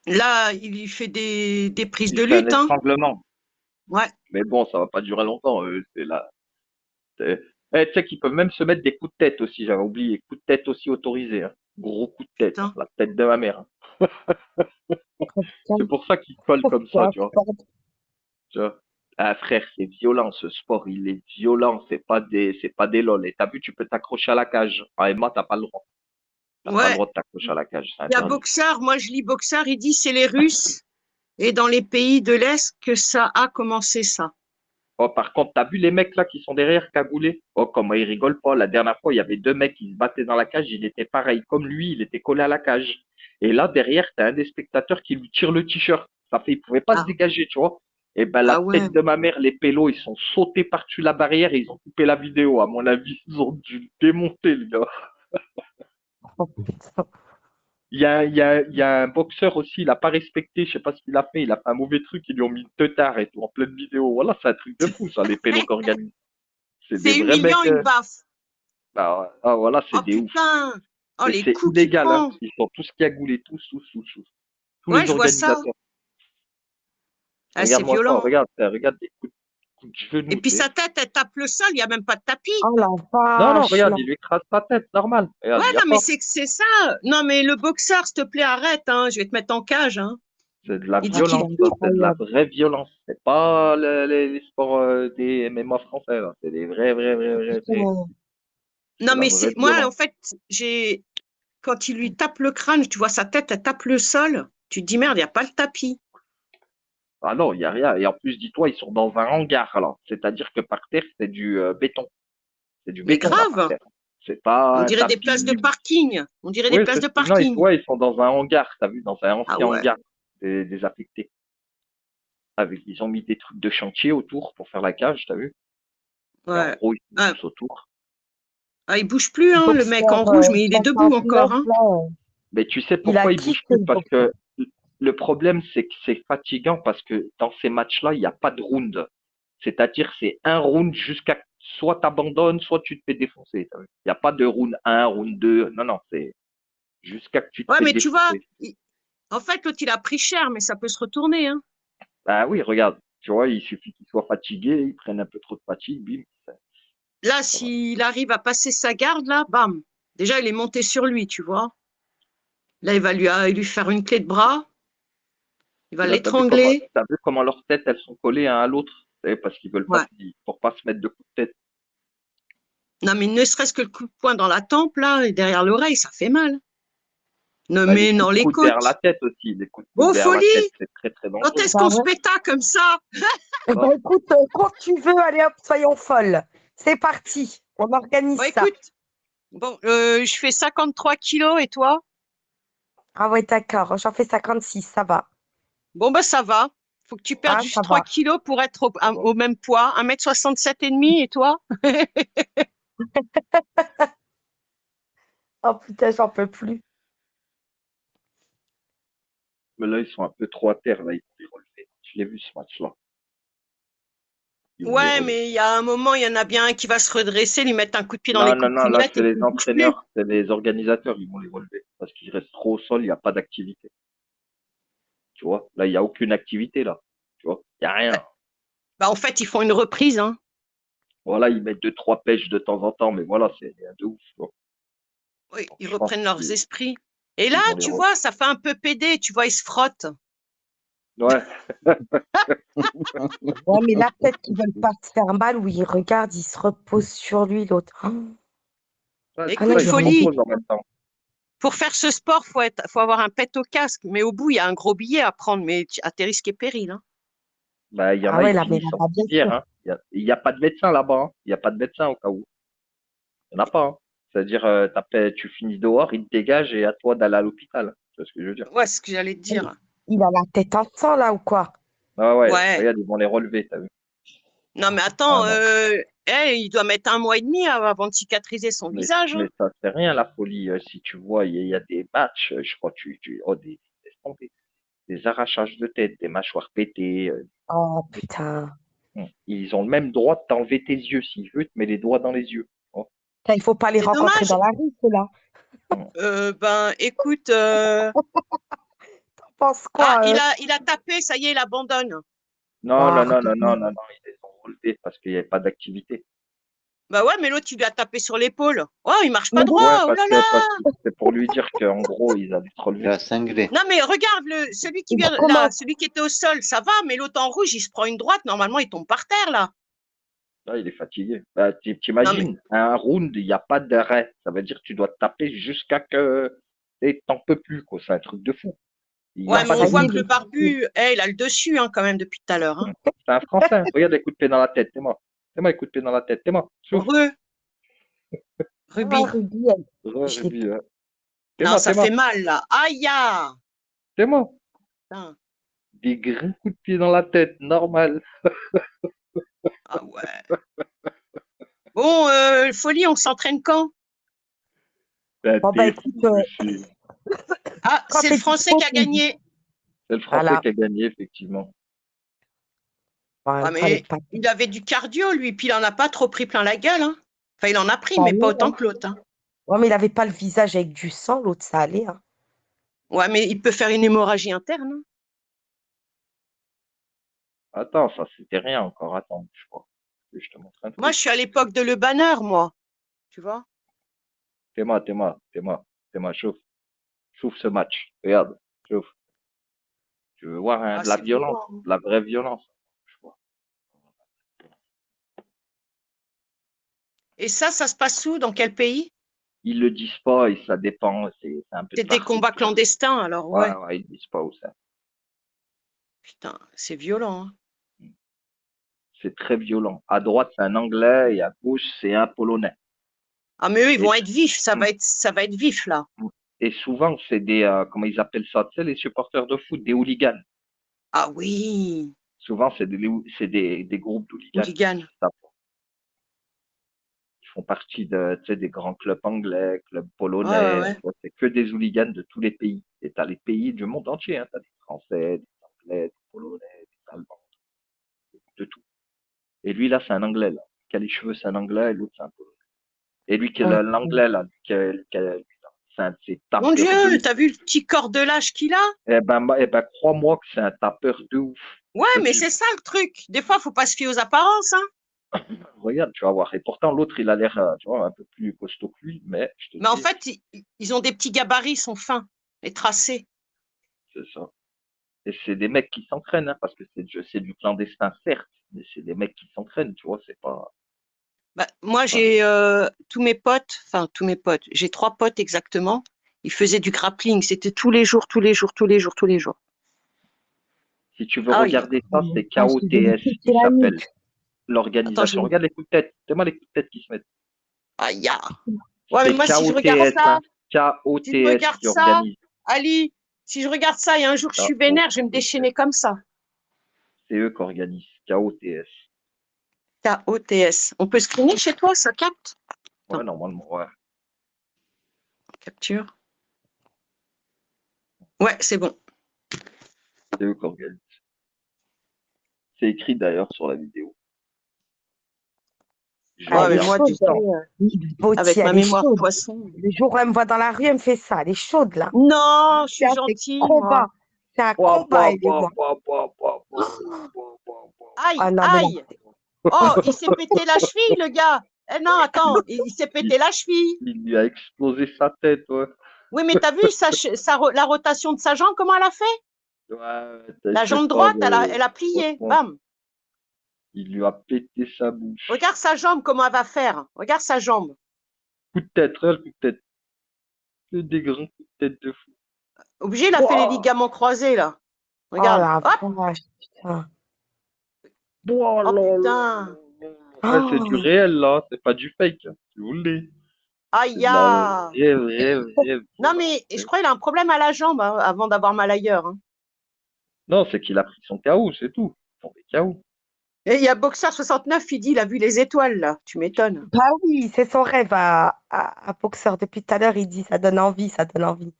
Là, il fait des prises Il de fait un lutte, hein. étranglement. Ouais. Mais bon, ça va pas durer longtemps. C'est là. Tu sais qu'ils peuvent même se mettre des coups de tête aussi, j'avais oublié. Coups de tête aussi autorisés, hein. Gros coup de tête, hein. Putain. La tête de ma mère, hein. Putain, C'est pour ça qu'ils collent comme ça, pourquoi? tu vois. Pardon. Tu vois. Ah, frère, c'est violent, ce sport, il est violent, c'est pas des lol. Et t'as vu, tu peux t'accrocher à la cage. En MMA, t'as pas le droit. T'as pas le Ouais. droit de t'accrocher à la cage, c'est Il y a interdit. boxeur, moi je lis boxeur, il dit c'est les Russes et dans les pays de l'Est que ça a commencé ça. Oh, par contre, t'as vu les mecs là qui sont derrière cagoulés? Oh, comment ils rigolent pas. La dernière fois, il y avait deux mecs qui se battaient dans la cage, il était pareil. Comme lui, il était collé à la cage. Et là, derrière, t'as un des spectateurs qui lui tire le t-shirt. Ça fait, il pouvait pas se Ah, dégager, tu vois. Et ben, la ah ouais. tête de ma mère, les pélos, ils sont sautés par-dessus la barrière et ils ont coupé la vidéo. À mon avis, ils ont dû le démonter, le gars. Oh, putain. Il y a un boxeur aussi, il a pas respecté, je sais pas ce qu'il a fait, il a fait un mauvais truc, ils lui ont mis une teutard et tout en pleine vidéo. Voilà, c'est un truc de fou, ça, les pélos qu'organisent. C'est des C'est vrais humiliant mecs. une baffe. Bah, ouais. Ah, voilà, c'est Oh des ouf. putain. Oh Et les c'est coups qu'il illégal, hein. prend. Ils sont tous cagoulés, tous. Tous Ouais, les je vois ça. organisateurs. Ah, c'est Regarde-moi ça, violent. regarde des coups de Et genou, puis tu sais. sa tête, elle tape le sol, il n'y a même pas de tapis. Oh la Non, vache, regarde, non. il lui écrase sa tête, normal. Ouais, Regarde, il y a non, mais pas. c'est ça. Non, mais le boxeur, s'il te plaît, arrête, hein. Je vais te mettre en cage, hein. C'est de la Il dit Ah, c'est qu'il violence, ça. touche. C'est de la incroyable. vraie violence. C'est pas les sports des MMA français, là. C'est des vrais. Putain. C'est Non, la mais vraie c'est moi, en violence. fait, j'ai quand il lui tape le crâne, tu vois sa tête, elle tape le sol. Tu te dis merde, il n'y a pas le tapis. Ah non, il y a rien. Et en plus, dis-toi, ils sont dans un hangar, alors. C'est-à-dire que par terre, c'est du béton. C'est du Mais béton, là, par grave, terre. C'est pas on un dirait des places de tapis. parking. On dirait des Oui, places de non, parking. ouais, ils sont dans un hangar, t'as vu, dans un Ah ancien ouais, hangar désaffecté. Ils ont mis des trucs de chantier autour pour faire la cage, t'as vu? Et en ouais. gros, ils sont Ah, tous autour. ah, il bouge plus, Le hein, le mec en boxeur rouge, mais il est debout 69, encore, hein. là, Mais tu sais il a pourquoi ils bougent kiffé plus? le Parce boxeur. que le problème, c'est que c'est fatigant parce que dans ces matchs-là, il n'y a pas de round. C'est-à-dire, c'est un round jusqu'à soit t'abandonnes, soit tu te fais défoncer. Il n'y a pas de round 1, round 2. Non, non, c'est jusqu'à que tu te Ouais, fais mais tu vois, défoncer. en fait, l'autre, il a pris cher, mais ça peut se retourner, hein. Bah oui, regarde, tu vois, il suffit qu'il soit fatigué, il prenne un peu trop de fatigue, bim, Là, ça va. s'il arrive à passer sa garde, là, bam. Déjà, il est monté sur lui, tu vois. Là, il va lui faire une clé de bras, il va Et là, l'étrangler. t'as vu comment leurs têtes, elles sont collées un à l'autre, parce qu'ils veulent pas, Ouais. pour pas se mettre de coups de tête. Non, mais ne serait-ce que le coup de poing dans la tempe, là, et derrière l'oreille, ça fait mal. Non, Bah, les mais coups dans de les coude derrière la côtes. tête aussi, les coups de coude Oh, derrière la tête, folie! c'est très très Quand dangereux. est-ce Bah qu'on se ouais. péta comme ça? Eh ben, Ouais. écoute, quand tu veux, allez hop, soyons folles. C'est parti. On organise Bon, ça. écoute, bon, je fais 53 kilos et toi? Ah ouais, d'accord. J'en fais 56, ça va. Bon, bah, ça va. Faut que tu perdes Ah, juste ça 3 va. kilos pour être Ça va. au même poids. 1,67 m et demi, et toi? Oh putain, j'en peux plus. Mais là, ils sont un peu trop à terre, là, ils vont les relever. Je l'ai vu ce match-là. Ils vont les Ouais, relever. mais il y a un moment, il y en a bien un qui va se redresser, lui mettre un coup de pied dans Non, les non, non, là, coquinettes c'est et puis les il bouge plus. entraîneurs, c'est les organisateurs, ils vont les relever. Parce qu'ils restent trop au sol, il n'y a pas d'activité. Tu vois, là, il n'y a aucune activité, là. Tu vois, il n'y a Bah, rien. bah, en fait, ils font une reprise, hein. Voilà, ils mettent deux, trois pêches de temps en temps, mais voilà, c'est rien de ouf. Tu vois. Oui, Donc, ils je pense reprennent leurs qu'ils esprits. Et là, ils vont les tu relever. vois, ça fait un peu pédé, tu vois, ils se frottent. Ouais, Ouais, mais là, peut-être qu'ils veulent pas se faire mal ou ils regardent, ils se reposent sur lui, l'autre. Oh. ouais, Ah c'est là, Écoute, ça, il ils est se remonté. folie, reposent en même temps. pour faire ce sport, faut avoir un pet au casque. Mais au bout, il y a un gros billet à prendre, mais à tes risques et périls, hein. Bah, il y en Ah a, ouais, ils là, mais finissent en là-bas, bien civière, sûr. hein. Il y a pas de médecin là-bas, hein. Il n'y a pas de médecin au cas où. Il n'y en a pas, hein. C'est-à-dire, tu finis dehors, ils te dégagent et à toi d'aller à l'hôpital. C'est ce que je veux dire. Ouais, c'est ce que j'allais te dire. Il a la tête en sang, là, ou quoi? Ah ouais, Ouais. regarde, ils vont les relever, t'as vu. Non, mais Ah attends, non. il doit mettre 1 mois et demi avant de cicatriser son visage, Mais hein. ça, c'est rien, la folie. Si tu vois, il y a des matchs, je crois, laisse tomber. Des arrachages de tête, des mâchoires pétées. Oh, putain. Ils ont le même droit de t'enlever tes yeux. S'ils veulent, te met les doigts dans les yeux. Oh. Putain, il faut pas les C'est rencontrer dommage. dans la rue, ceux-là. Hum. Ben, écoute, T'en penses quoi, il a tapé, ça y est, il abandonne. Non, Oh, non, non, arrête. non, non, non, non, ils les ont relevés parce qu'il n'y avait pas d'activité. Bah ouais, mais l'autre, il lui a tapé sur l'épaule. Oh, il marche pas Mais droit, oui, Ouais, oh là là. parce que c'est pour lui dire qu'en gros, ils allaient te Il relever. a cinglé. Non, mais regarde, celui qui il vient là, recommence. celui qui était au sol, ça va, mais l'autre en rouge, il se prend une droite, normalement, il tombe par terre, là. Là, il est fatigué. Bah, Non, mais, t'imagines, un round, il n'y a pas d'arrêt. Ça veut dire que tu dois te taper jusqu'à que t'en peux plus, quoi. C'est un truc de fou. Il n'y a Bah, ouais, mais pas on ça de y voit est, que limite. le barbu, il a le dessus, hein, quand même, depuis tout à l'heure, hein. C'est un Français. Regarde les coups de pied dans la tête. T'es mort. T'es mort, les coups de pied dans la tête. T'es mort. Souffle. Heureux, ah, Ruby. Ruby, je l'ai Ruby, pas. t'es Non, mort, ça t'es fait mort. mal, là. Aïe, ya. T'es mort. Putain. Des grands coups de pied dans la tête. Normal. Ah ouais. Bon, folie, on s'entraîne quand? Ben, Bon, bah, t'es écoute, fou, monsieur. Ah, quand c'est le t'es Français dispo, qui a tu me dis. gagné. C'est le Français Voilà. qui a gagné, effectivement. Bon, en Ouais, même temps, les mais pattes. il avait du cardio, lui, puis il en a pas trop pris plein la gueule, hein. Enfin, il en a pris, Ça mais pas allait, autant hein. que l'autre, hein. Ouais, mais il avait pas le visage avec du sang, l'autre, ça allait, hein. Ouais, mais il peut faire une hémorragie interne, hein. Attends, ça, c'était rien encore. Attends, je crois. Je te montre un Moi, truc. je suis à l'époque de Le Banner, moi. Tu vois? T'es moi, chauffe. Chauffe ce match. Regarde, chauffe. Tu veux voir hein, Ah, de la c'est violence, violent, hein. de la vraie violence. Je vois. Et ça se passe où? Dans quel pays? Ils le disent pas et ça dépend. C'est un peu de C'est des partout. combats clandestins, alors, Ouais, ouais. ouais, ils disent pas où c'est. Putain, c'est violent, hein. C'est très violent. À droite, c'est un Anglais et à gauche, c'est un Polonais. Ah, mais eux, ils Et, vont être vifs, ça va être vif, là. et souvent, c'est des, comment ils appellent ça, tu sais, les supporters de foot, des hooligans. Ah oui, Souvent, des groupes d'hooligans qui hooligan. se tapent. Ils font partie de, tu sais, des grands clubs anglais, clubs Ouais, ouais, polonais. ouais. Tu vois, c'est que des hooligans de tous les pays. Et tu as les pays du monde entier. Hein. Tu as des Français, des Anglais, des Polonais, des Allemands, de tout. Et lui, là, c'est un Anglais. Là. qui a les cheveux, c'est un Anglais, et l'autre, c'est un Polonais. Et lui, qui est Ok. l'Anglais, là, c'est un de ces Mon tapeurs de Dieu, ouf. t'as vu le petit corps de lâche qu'il a? Crois-moi que c'est un tapeur de ouf. Ouais, Je te mais dis, c'est ça le truc. Des fois, faut pas se fier aux apparences, hein. regarde, tu vas voir. Et pourtant, l'autre, il a l'air, tu vois, un peu plus costaud que lui, mais je te Mais en dis, fait, ils ont des petits gabarits, ils sont fins et tracés. c'est ça. Et c'est des mecs qui s'entraînent, hein, parce que c'est du clandestin, certes, mais c'est des mecs qui s'entraînent, tu vois, c'est pas. Bah, moi, Enfin, j'ai tous mes potes, j'ai 3 potes exactement. Ils faisaient du grappling. C'était tous les jours, tous les jours, tous les jours, tous les jours. si tu veux Ah oui. regarder ça, c'est Ah, je vais lui KOTS, piquer il la s'appelle. nuque. Attends, L'organisation. Regarde les coups de tête. C'est moi les coups de tête qui se mettent. Aïe, ya. Ouais, mais C'est moi, si je regarde KOTS, ça, hein. si je KOTS regarde qui ça, organise. Ali, si je regarde ça et un jour je suis vénère, je vais me KOTS. déchaîner comme ça. C'est eux qui organisent. KOTS. KOTS. On peut screener chez toi, ça capte? Ouais, Attends, normalement, ouais. capture. Ouais, c'est bon. C'est eux qui organisent. C'est écrit d'ailleurs sur la vidéo. Je Ah, Ouais, elle mais est regarde moi, chaude, du tout le temps, temps. Boti, avec ma elle est mémoire chaude. poisson. Le jour où elle me voit dans la rue, elle me fait ça. Elle est chaude, là. Non, je suis C'est gentille, moi. combat. C'est un Pouah, combat, pouah, elle et pouah, moi. pouah, pouah, pouah, pouah, pouah, pouah, pouah, pouah. Aïe, Ah non, mais là, aïe. Oh, il s'est pété la cheville, le gars. Eh non, attends, il s'est Il, pété la cheville. il lui a explosé sa tête, ouais. Oui, mais t'as vu la rotation de sa jambe, comment elle a fait? Ouais, La t'inquiète jambe pas, droite, mais elle a plié. franchement, Bam. il lui a pété sa bouche. Regarde sa jambe, comment elle va faire. Regarde sa jambe. Coup de tête, regarde le coup de tête. Que des grands coups de tête de fou. Obligé, il a fait les Pouah, ligaments croisés, là. oh Regarde. la Hop. vache, putain. pouah, Oh là, là, putain. là, là. Ah, c'est du Oh, réel, là. C'est pas du fake, hein, si vous voulez. C'est Aïe, de la ya. vraie Non, violence. mais je crois qu'il a un problème à la jambe hein, avant d'avoir mal ailleurs, hein. Non, c'est qu'il a pris son KO, c'est tout. Son KO. Et il y a Boxer 69, il dit, il a vu les étoiles, là. Tu m'étonnes. bah oui, c'est son rêve à Boxer. Depuis tout à l'heure, il dit ça donne envie, ça donne envie.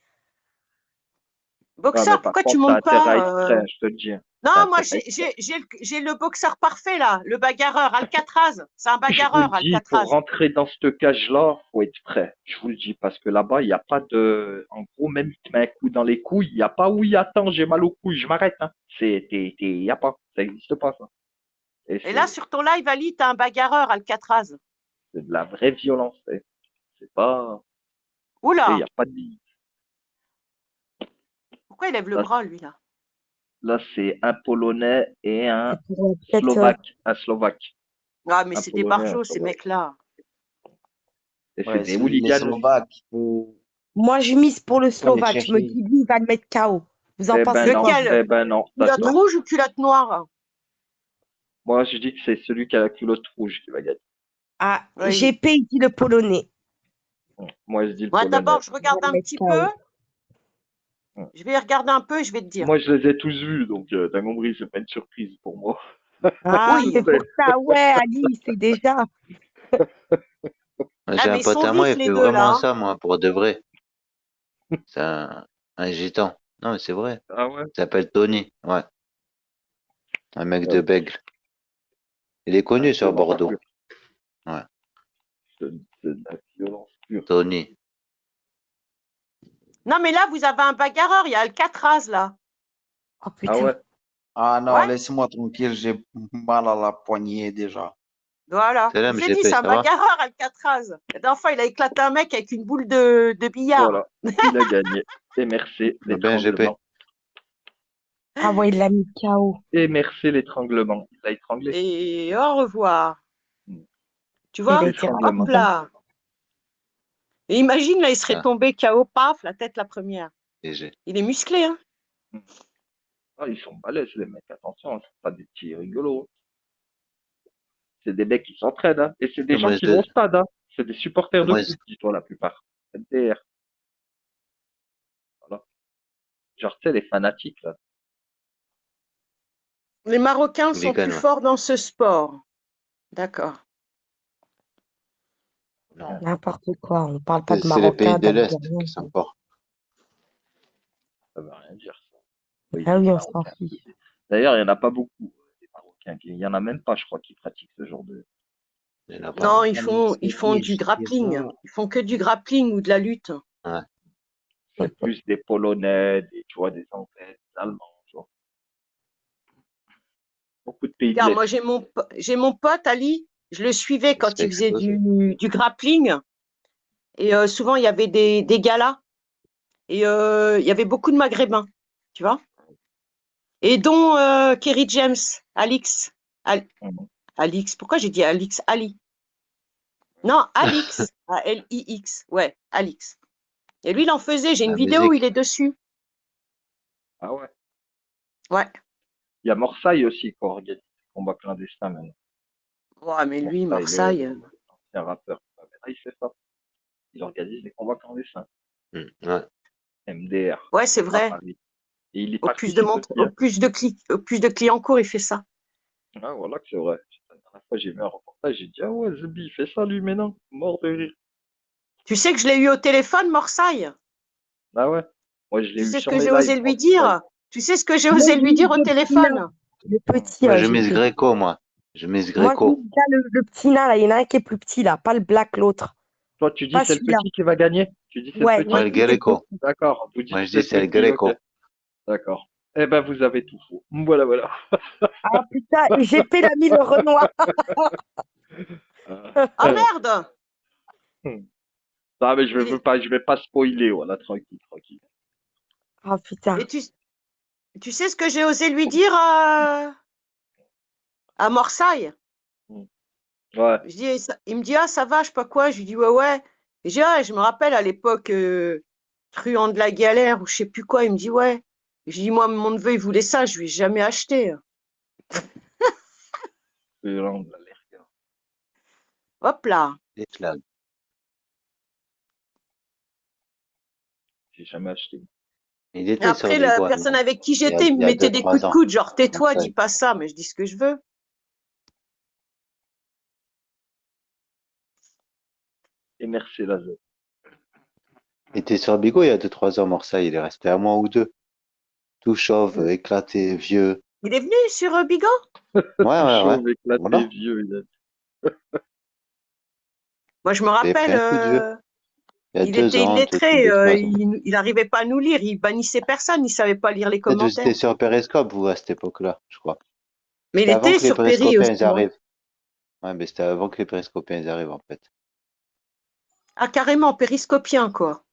Ouais, Boxer, mais par pourquoi tu contre, t'as montes intérêt à pas être prêt, je te le dis. Non, T'as moi, intérêt à être prêt. j'ai le boxeur parfait, là. Le bagarreur, Alcatraz. C'est un Je vous le bagarreur, dis, pour Alcatraz. rentrer dans cette cage-là, faut être prêt. Je vous le dis, parce que là-bas, il n'y a pas de. En gros, même si tu mets un coup dans les couilles, il n'y a pas oui, attends, j'ai mal aux couilles, je m'arrête. Hein. Il n'y a pas. Ça n'existe pas, ça. Et Et là, sur ton live, Ali, t'as un bagarreur, Alcatraz. c'est de la vraie violence. C'est pas. Il n'y Oula, a pas de limite. pourquoi il lève le Là, bras, lui, là? là c'est un Polonais et un C'est pour peut-être. Slovaque. Un Slovaque. Ah, mais Un c'est des Polonais, un barjots, ces Slovaque. mecs-là. Et c'est Ouais, des les hooligans aussi. Slovaques, Moi, je mise pour le faut les Slovaque. Je me chercher. dis, lui, il va le mettre KO. Vous en pensez quoi, vous? Lequel? T'as Culotte tort. rouge ou culotte noire? Moi, je dis que c'est celui qui a la culotte rouge qui va gagner. Ah, Oui. GP, il dit le Polonais. Moi, je dis le Moi, Polonais. d'abord, je Il va regarde le un mettre petit peu. KO. Je vais regarder un peu et je vais te dire. Moi, je les ai tous vus, donc t'as compris, c'est pas une surprise pour moi. Ah, Oui. c'est pour ça, ouais, Ali, c'est déjà. Ah, J'ai un mais ils pote sont à moi, vifs, il les fait deux, là, vraiment hein. ça, moi, pour de vrai. C'est un gitan. Non, mais c'est vrai. Ah ouais? Il s'appelle Tony. Ouais. Un mec Ouais, de Bègle. Il est c'est connu sur violence Bordeaux. pure. Ouais. C'est de la violence pure. Tony. Non, mais là, vous avez un bagarreur. Il y a Alcatraz, là. Oh Ah putain. ouais? Ah non, Ouais, laisse-moi tranquille, j'ai mal à la poignée déjà. voilà. Je Salam, vous ai dit, GP, c'est un ça va? bagarreur, Alcatraz. La dernière fois, il a éclaté un mec avec une boule de billard. Voilà. Il a gagné. Et merci Ça va bien, GP? l'étranglement. Ah ouais, il l'a mis KO. Et merci l'étranglement. Il l'a étranglé. Et au revoir. Tu Il vois? a été Hop L'étranglement. rapide, hein. là. Et imagine, là, il serait Ah, tombé KO, paf, la tête la première. GG. Il est musclé, hein. Ah, ils sont balèzes, les mecs. Attention, c'est pas des petits rigolos. C'est des mecs qui s'entraînent, hein. Et c'est des gens Moi, qui vont au stade, hein. C'est des supporters de moi, foot, dis-toi, la plupart. MDR. Voilà. Genre, tu sais, les fanatiques, là. Les Marocains sont hooligan, plus ouais. forts dans ce sport. D'accord. Non. N'importe quoi. On parle pas de C'est les pays Marocains, de l'Est d'Algériens. qui sont forts. Ça veut rien dire, ça. Oui, Ah les oui, on s'en Marocains. fiche. D'ailleurs, il n'y en a pas beaucoup, des Marocains. Il n'y en a même pas, je crois, qui pratiquent ce genre de. Il n'y en a pas. Non, Ah, mais ils c'est font qui, du je sais grappling. pas. Ils font que du grappling ou de la lutte. Ouais. C'est plus des Polonais, tu vois, des Anglais, des Allemands, tu vois. Beaucoup de pays de Regarde, l'Est. moi, j'ai mon pote, Ali. Je le suivais Il se quand fait il faisait exploser. du grappling. Et souvent, il y avait des galas. Et il y avait beaucoup de Maghrébins, tu vois. Et dont Kerry James, Alix. Mhm. Alix, pourquoi j'ai dit Alix? Ali. Non, Alix. A-L-I-X. Ouais, Alix. Et lui, il en faisait. J'ai une La vidéo où il musique. est dessus. Ah ouais. Ouais. Il y a Morsaille aussi qui organise des combats clandestins maintenant. Ouais, mais lui, Morsaille, Marseille. l'ancien rappeur. Ah, mais là, il fait ça. Il organise des combats clandestins. Ouais. MDR Ouais, c'est à vrai. Paris. Et il y participe aussi. Hein. Au plus de clients court, il fait ça. Ah, voilà que c'est vrai. La dernière fois, j'ai vu un reportage, j'ai dit, ah ouais, Zebi, il fait ça lui maintenant. Mort de rire. Tu sais que je l'ai eu au téléphone, Marseille. Ah ouais. Moi, je l'ai Tu eu sais ce sur que mes j'ai lives, osé lui Morsaille. dire? Tu sais ce que j'ai Moi, osé je lui dire mise au le petit nain, téléphone? le petit, Moi, là, je j'ai mise fait. Gréco, moi. Je mise Moi, je Gréco. mise là le petit nain, là. Il y en a un qui est plus petit, là. Pas le black, l'autre. Toi, tu dis Pas c'est le celui-là. petit qui va gagner? Tu dis c'est le Ouais, petit? moi, Ouais, je le dis c'est le Gréco. petit. D'accord. Vous dites Moi, que je c'est dis le c'est le petit, ok. Gréco. D'accord. Eh ben, vous avez tout faux. Voilà, voilà. Ah, putain, GP l'a mis le Renoir. Ah merde! Non, mais je Il veux est... pas, je vais pas spoiler, voilà, tranquille, tranquille. Ah, Et putain. tu sais ce que j'ai osé lui dire à Marseille? Ouais. Je dis, il me dit, ah, ça va, je sais pas quoi. Je lui dis, ouais, ouais. Et je dis, ah, je me rappelle à l'époque, truand de la galère ou je sais plus quoi. Il me dit, ouais. Je dis, moi, mon neveu, il voulait ça, je lui ai jamais acheté. C'est l'angle, là, les gars. Hop là. Les flags. J'ai jamais acheté. Il Et était sur après, la Bigo personne avec qui il y a, j'étais, il il me y a mettait des coups 2-3 de ans. coude, genre, tais-toi, dis Marseille. pas ça, mais je dis ce que je veux. Et merci, là. Il était sur Bigo il y a 2-3 ans, Marseille. Il est resté un mois ou deux. Tout chauve, éclaté, vieux. Il est venu sur Bigot? Ouais, Tout ouais, ouais. chauve, éclaté, Voilà. vieux. Moi, je me J'ai pris rappelle, un coup de vieux. Il y a il 2 était ans, tout, illettré, 2-3 ans. il n'arrivait pas à nous lire, il bannissait personne, il savait pas lire les Peut-être que vous étiez commentaires. sur Periscope, vous, à cette époque-là, je crois. Mais il C'était avant était que les sur Péri périscopiens aussi, ils hein. arrivent. Ouais, mais c'était avant que les périscopiens ils arrivent, en fait. Ah, carrément, périscopien, quoi.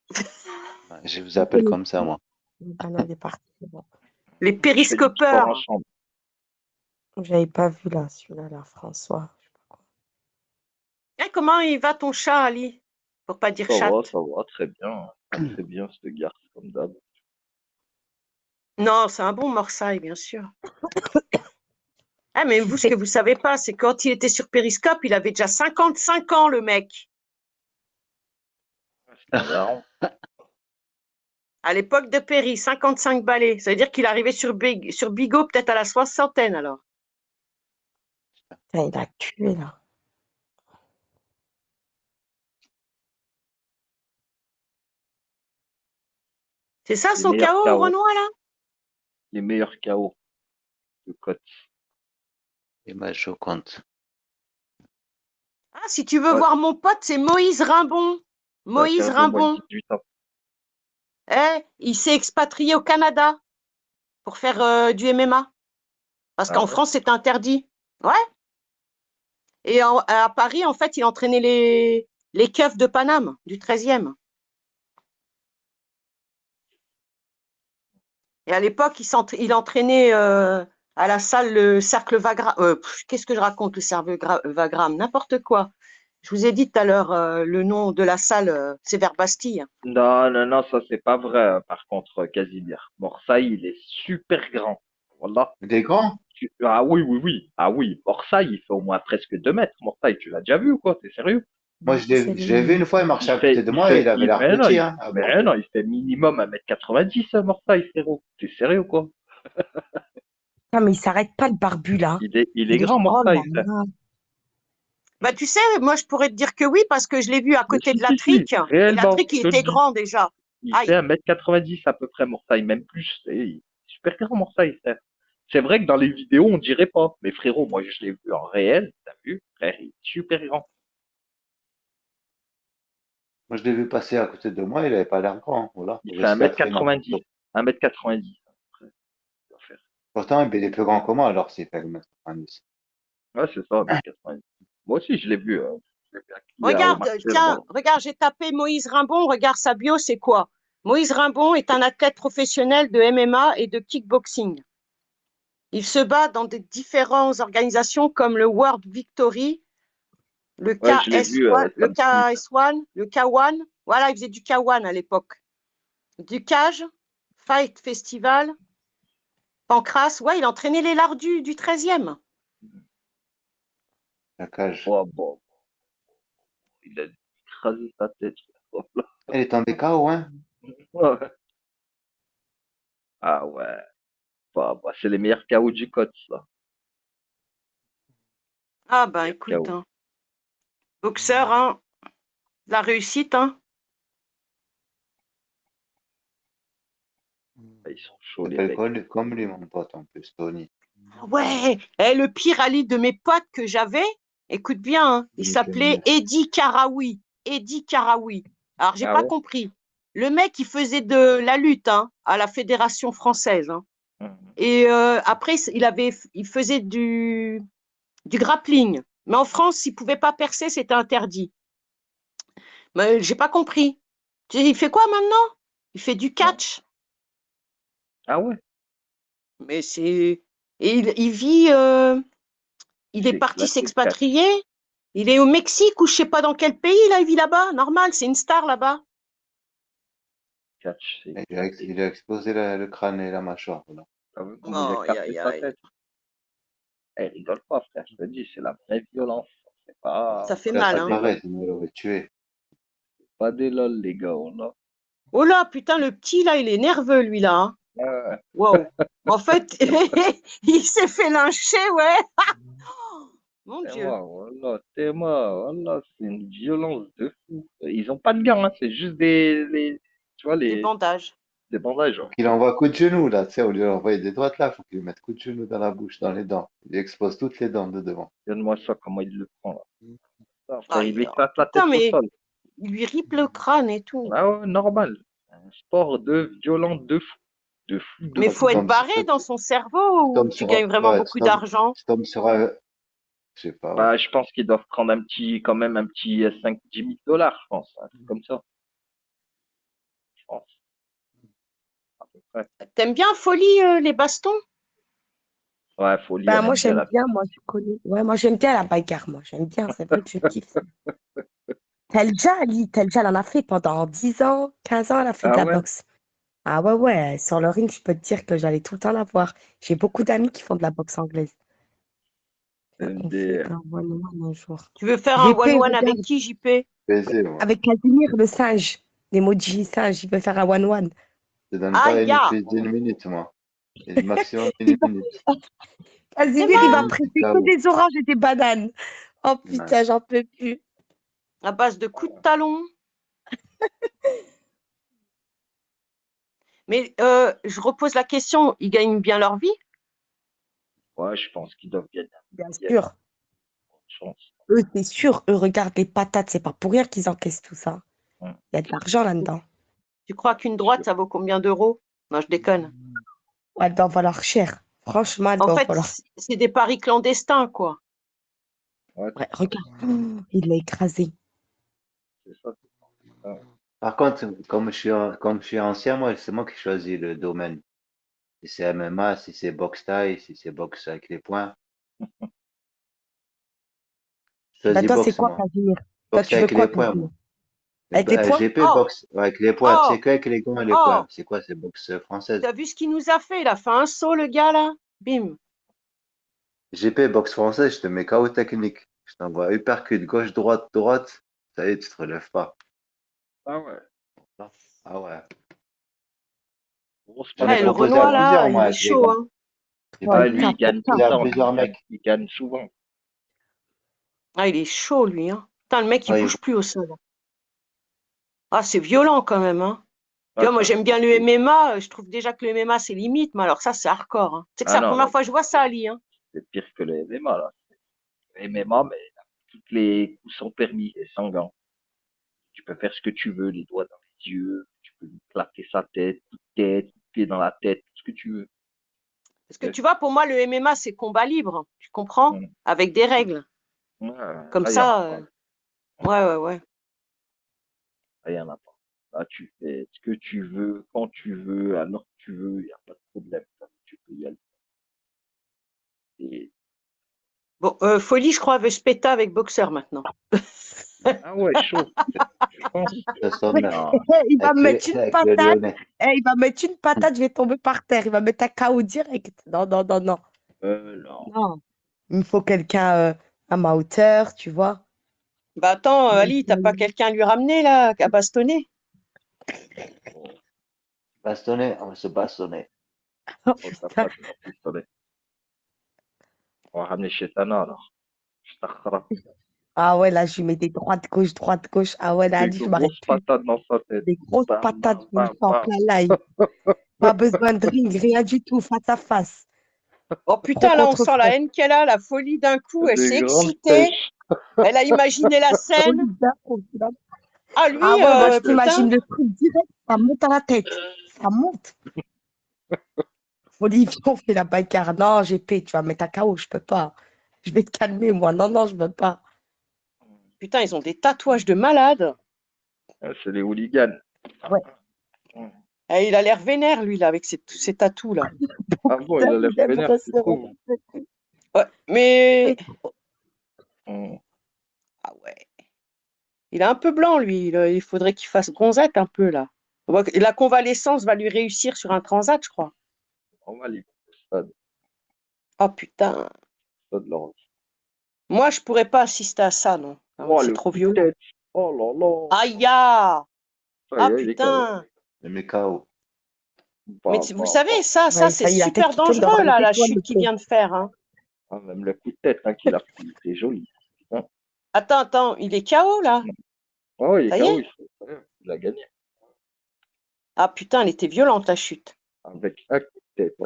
Ouais, je vous appelle comme ça, moi. Elle est partie. Bon. Les Je fais du sport en périscopeurs. chambre. J'avais pas vu, là, celui-là, là, François. Je sais pas quoi. Eh, comment il va ton chat, Ali? Pour pas dire chatte. Ça va, très bien. Très bien, ce garce, comme d'hab. Non, c'est un bon morsaille, bien sûr. Ah, mais vous, ce que vous savez pas, c'est que quand il était sur Périscope, il avait déjà 55 ans, le mec. C'est un daron. À l'époque de Péri, 55 balais. Ça veut dire qu'il arrivait sur Bigot peut-être à la soixantaine, alors. Putain, il a tué, là. C'est ça Les son meilleurs chaos, KO. Renoir, là? Les meilleurs KO de Côte. Et moi, je compte. Ah, si tu veux Ouais, voir mon pote, c'est Moïse Rimbon. t'as Moïse 15 ans, moins de Rimbon. 18 ans. Eh, il s'est expatrié au Canada pour faire du MMA. Parce Ah qu'en ouais? France, c'est interdit. Ouais. Et à Paris, en fait, il entraînait les keufs de Paname, du 13e. Et à l'époque, il entraînait à la salle le cercle Vagram. Qu'est-ce que je raconte, le cercle Vagram? N'importe quoi. Je vous ai dit tout à l'heure le nom de la salle, c'est vers Bastille. Non, non, non, ça c'est pas vrai, par contre, Casimir. Morsaille, il est super grand. Voilà. Il est grand? Ah oui, oui, oui. Ah oui, Morsaille, il fait au moins presque 2 mètres. Morsaille, tu l'as déjà vu ou quoi? T'es sérieux? Moi, Non, c'est je l'ai vu une fois, il marchait à côté de moi et il avait l'air mais non, petit, hein. Ah, mais non, il fait minimum 1,90 m, Morsaille, frérot. T'es sérieux, quoi? Non, mais il s'arrête pas, le barbu, là. Il est Il est... grand, Oh là Morsaille, frère. là. Bah, tu sais, moi, je pourrais te dire que oui, parce que je l'ai vu à Mais côté de si, la si, si, trique. Et la réellement, trique, il je te le était dis. grand déjà. Il fait Aïe. 1,90 m à peu près, Morsaille, même plus. Il est super grand, Morsaille, frère. C'est vrai que dans les vidéos, on dirait pas. Mais frérot, moi, je l'ai vu en réel. vu, frère, il est super grand. Moi, je l'ai vu passer à côté de moi, il avait pas l'air grand. Voilà. Il Je fait sais qu'à traîner. 1m90. 1m90. Après, il doit faire. Pourtant, il est plus grand que moi, alors s'il fait 1m90. Ouais, c'est ça, 1m90. Moi aussi, je l'ai vu. Je l'ai vu au Regarde, marché, tiens, bon. regarde, j'ai tapé Moïse Rimbon, regarde sa bio, c'est quoi? Moïse Rimbon est un athlète professionnel de MMA et de kickboxing. Il se bat dans des différentes organisations comme le World Victory, le Ouais, je l'ai vu KS1, le samedi. KS1, le K1. Voilà, il faisait du K1 à l'époque. Du Cage, Fight Festival, Pancras. Ouais, il entraînait les lardus du 13e. La cage. Oh, bon, il a écrasé sa tête. Elle est tombée KO, hein? Ouais. Ah ouais. Bah, c'est les meilleurs KO du code, ça. Ah ben Les écoute, meilleurs KO. hein, boxeur, hein, la réussite, hein. Ils sont chauds, Il les s'appelle mecs. comme lui, mon pote, en plus, Tony. Ouais, le pire Ali de mes potes que j'avais, écoute bien, hein, il Nick s'appelait Lemire. Eddie Karaoui. Eddie Karaoui. Alors, j'ai Ah pas ouais? compris. Le mec, il faisait de la lutte hein, à la Fédération française. Hein. Mhm. Et après, il faisait du grappling. Mais en France, il pouvait pas percer, c'était interdit. Mais j'ai pas compris. Il fait quoi maintenant? Il fait du Non. catch. Ah ouais? Mais c'est. Et il vit. Il est C'est parti éclaté le catch. s'expatrier. Il est au Mexique ou je sais pas dans quel pays, là, il vit là-bas. Normal, c'est une star là-bas. Catch, c'est éclaté. Il a explosé le crâne et la mâchoire. Voilà. T'as vu comment il a Aïe, cassé aïe, sa aïe. tête? Eh, rigole pas, frère, je te dis, c'est la vraie violence. C'est pas, Ça fait Là, mal, c'est hein. pareil, sinon il l'aurait tué. pas des lol, les gars, on a. Oh là, putain, le petit, là, il est nerveux, lui, là. Hein. Ouais, Wow. En fait, il s'est fait lyncher, ouais. Mon c'est Dieu. moi, voilà, c'est moi, voilà, c'est une violence de fou. Ils ont pas de gants, hein, c'est juste tu vois, Des bandages. des bandages. Faut Genre. qu'il envoie coup de genou, là, tu sais, au lieu d'envoyer des droites, là, faut qu'il lui mette coup de genou dans la bouche, dans les dents. Il expose toutes les dents de devant. Donne-moi ça, comment il le prend, là. Ça, frère, il Aïe. lui éclate la Putain, tête au mais sol. il lui ripe le crâne et tout. Ah ouais, normal. Un sport de violent de fou. De fou, Je de Mais crois faut qu'il fou. être tombe sur, barré dans son cerveau il tombe ou tu sur, gagnes vraiment ouais, beaucoup d'argent. tu tombes sur je sais pas, ouais. Bah, je pense qu'ils doivent prendre quand même un petit 5-10 000 $, je pense. Un truc comme ça, je pense, à peu près. T'aimes bien Folie, les bastons? Ouais, folie, Bah, elle moi, aime bien j'aime la bien, moi, je connais. Ouais, moi, j'aime bien la bagarre, moi. J'aime bien, c'est vrai que je kiffe ça. Telja, Ali, Telja, elle en a fait pendant 10 ans, 15 ans, elle a fait de Ah la ouais? boxe. Ah ouais, ouais, sur le ring, je peux te dire que j'allais tout le temps la voir. J'ai beaucoup d'amis qui font de la boxe anglaise. C'est Ouais, une on fait des. un one-one un jour. Tu veux faire un JP, one-one avec regarde, qui, JP? Baiser, moi. avec Casimir, le singe, l'emoji singe, il veut faire un one-one. Je te donne Ah, pas ya. plus d'une minute, moi. Et maximum une Il va- minute. C'est Casimir, il Une va vrai, minute, presser que KO. des oranges et des bananes. Oh Ouais. putain, j'en peux plus. à base de coups de talon. Mais je repose la question, ils gagnent bien leur vie? Ouais, je pense qu'ils doivent gagner. Bien Il y a de sûr. chance. Eux, c'est sûr, eux, regarde les patates, c'est pas pour rien qu'ils encaissent tout ça. Hum, Il y a de l'argent là-dedans. Tu crois qu'une droite, sûr. ça vaut combien d'euros? Non, je déconne. Ouais, elle doit valoir cher. Franchement, elle En doit fait, valoir. c'est des paris clandestins, quoi. Ouais, Ouais, regarde. Oh, il l'a écrasé. c'est ça. Ah, Par contre, comme je suis ancien, moi, c'est moi qui choisis le domaine. Si c'est MMA, si c'est boxe taille, si c'est boxe avec les poings. Je Bah, choisis toi, c'est boxe, quoi, moi. Casimir? Toi, Boxe tu veux avec quoi, les poings, Casimir? moi. Avec les poings? GP Oh, boxe avec les poings. Tu oh, sais qu'avec les gants et les poings. oh. C'est quoi? C'est boxe française. T'as vu ce qu'il nous a fait? Il a fait un saut, le gars, là. Bim. GP boxe française, je te mets KO technique. Je t'envoie uppercut, gauche, droite, droite. Ça y est, tu te relèves pas. ah ouais. Ah ouais. Grosse J'en ai Ouais, le patate. proposé à Renoir, là, plusieurs, moi, il est avec les chaud, gants. hein. J'ai Ouais, Ah, il lui, il tape, il gagne tout tape. proposé le à temps. Lui, plusieurs mecs. il gagne souvent. Ah, il est chaud, lui, hein. Putain, le mec, il Ouais, bouge plus au sol. Ah, c'est violent, quand même, hein. Tu Ah, vois, moi, c'est un j'aime bien sport le de. MMA. Je trouve déjà que le MMA, c'est limite. Mais alors, ça, c'est hardcore. Hein. Tu sais que c'est Ah la non, première là, fois que je vois ça, Ali. Hein. c'est pire que les MMA, là. MMA, mais tous les coups sont permis et sans gants. Tu peux faire ce que tu veux, les doigts dans les yeux, tu peux lui claquer sa tête, coup de pied dans la tête, tout ce que tu veux. Parce que tu vois, pour moi, le MMA, c'est combat libre. Tu comprends? Mm. Avec des règles. Ouais, Comme là, il y en a ça. pas. Ouais. Là, il y en a pas. Là, tu fais ce que tu veux, quand tu veux, alors que tu veux, il n'y a pas de problème. Tu peux y aller. Et- Bon, Folie, je crois, veut se péter avec Boxeur maintenant. Ah ouais, chaud. Je pense. Ça sonne Non, Il va me mettre une avec le patate. Lyonnais. Il va mettre une patate, je vais tomber par terre. Il va mettre un KO direct. Non, non, non, non. non. Non. Il me faut quelqu'un à ma hauteur, tu vois. Bah attends, Ali, t'as pas quelqu'un à lui ramener là, à bastonner? Bastonner, on va se bastonner. Oh, Oh, t'as putain. pas de pistolet. On va ramener chez Tana alors. Stakhra. Ah ouais, là, je lui mets des droites, gauche, droite, gauche. Ah ouais, là, Des Ali, je m'arrête grosses plus. patates dans sa tête. Des grosses Bam, patates, bam, je me bam, fais en bam. plein live. Pas besoin de ring, rien du tout, face à face. Oh Pro putain, là, on contre sent la pro. haine qu'elle a, la folie d'un coup. Elle Des s'est grandes excitée. pêches. Elle a imaginé la scène. Ah, lui, Ah ouais, moi, je putain. t'imagine le truc direct, ça monte à la tête. Ça monte. Olivier, on fait la bagarre. Non, j'ai payé, tu vas me mettre à KO, je peux pas. Je vais te calmer, moi. Non, non, je veux pas. Putain, ils ont des tatouages de malades. C'est les hooligans. Ouais. Eh, il a l'air vénère, lui, là, avec tous ses tatous, là. Ah bon, il a l'air Il aime vénère, tu resserrer. trouves? Ouais, mais. Hmm. Ah ouais. Il est un peu blanc, lui. Il faudrait qu'il fasse bronzette un peu, là. Ouais, la convalescence va lui réussir sur un transat, je crois. Normal, il faut Oh putain. ça de l'orange. Moi, je pourrais pas assister à ça, non. Non, Oh, c'est le trop coup de violent. tête. Oh là là. Aïe! Ah, Ça y est, il est KO. putain. Le Mikao. Mais Bah, vous bah, savez, bah. ça, Ouais, c'est ça y est, la tête super qui tourne dans dangereux, les là, la étoiles, le chute qu'il pauvre. vient de faire, hein. Ah, même le coup de tête qu'il a pris, c'est joli. Hein. Attends, il est KO, là. Oh, il est Ça y KO, est? il a gagné. Ah putain, elle était violente, la chute. Avec un coup de tête.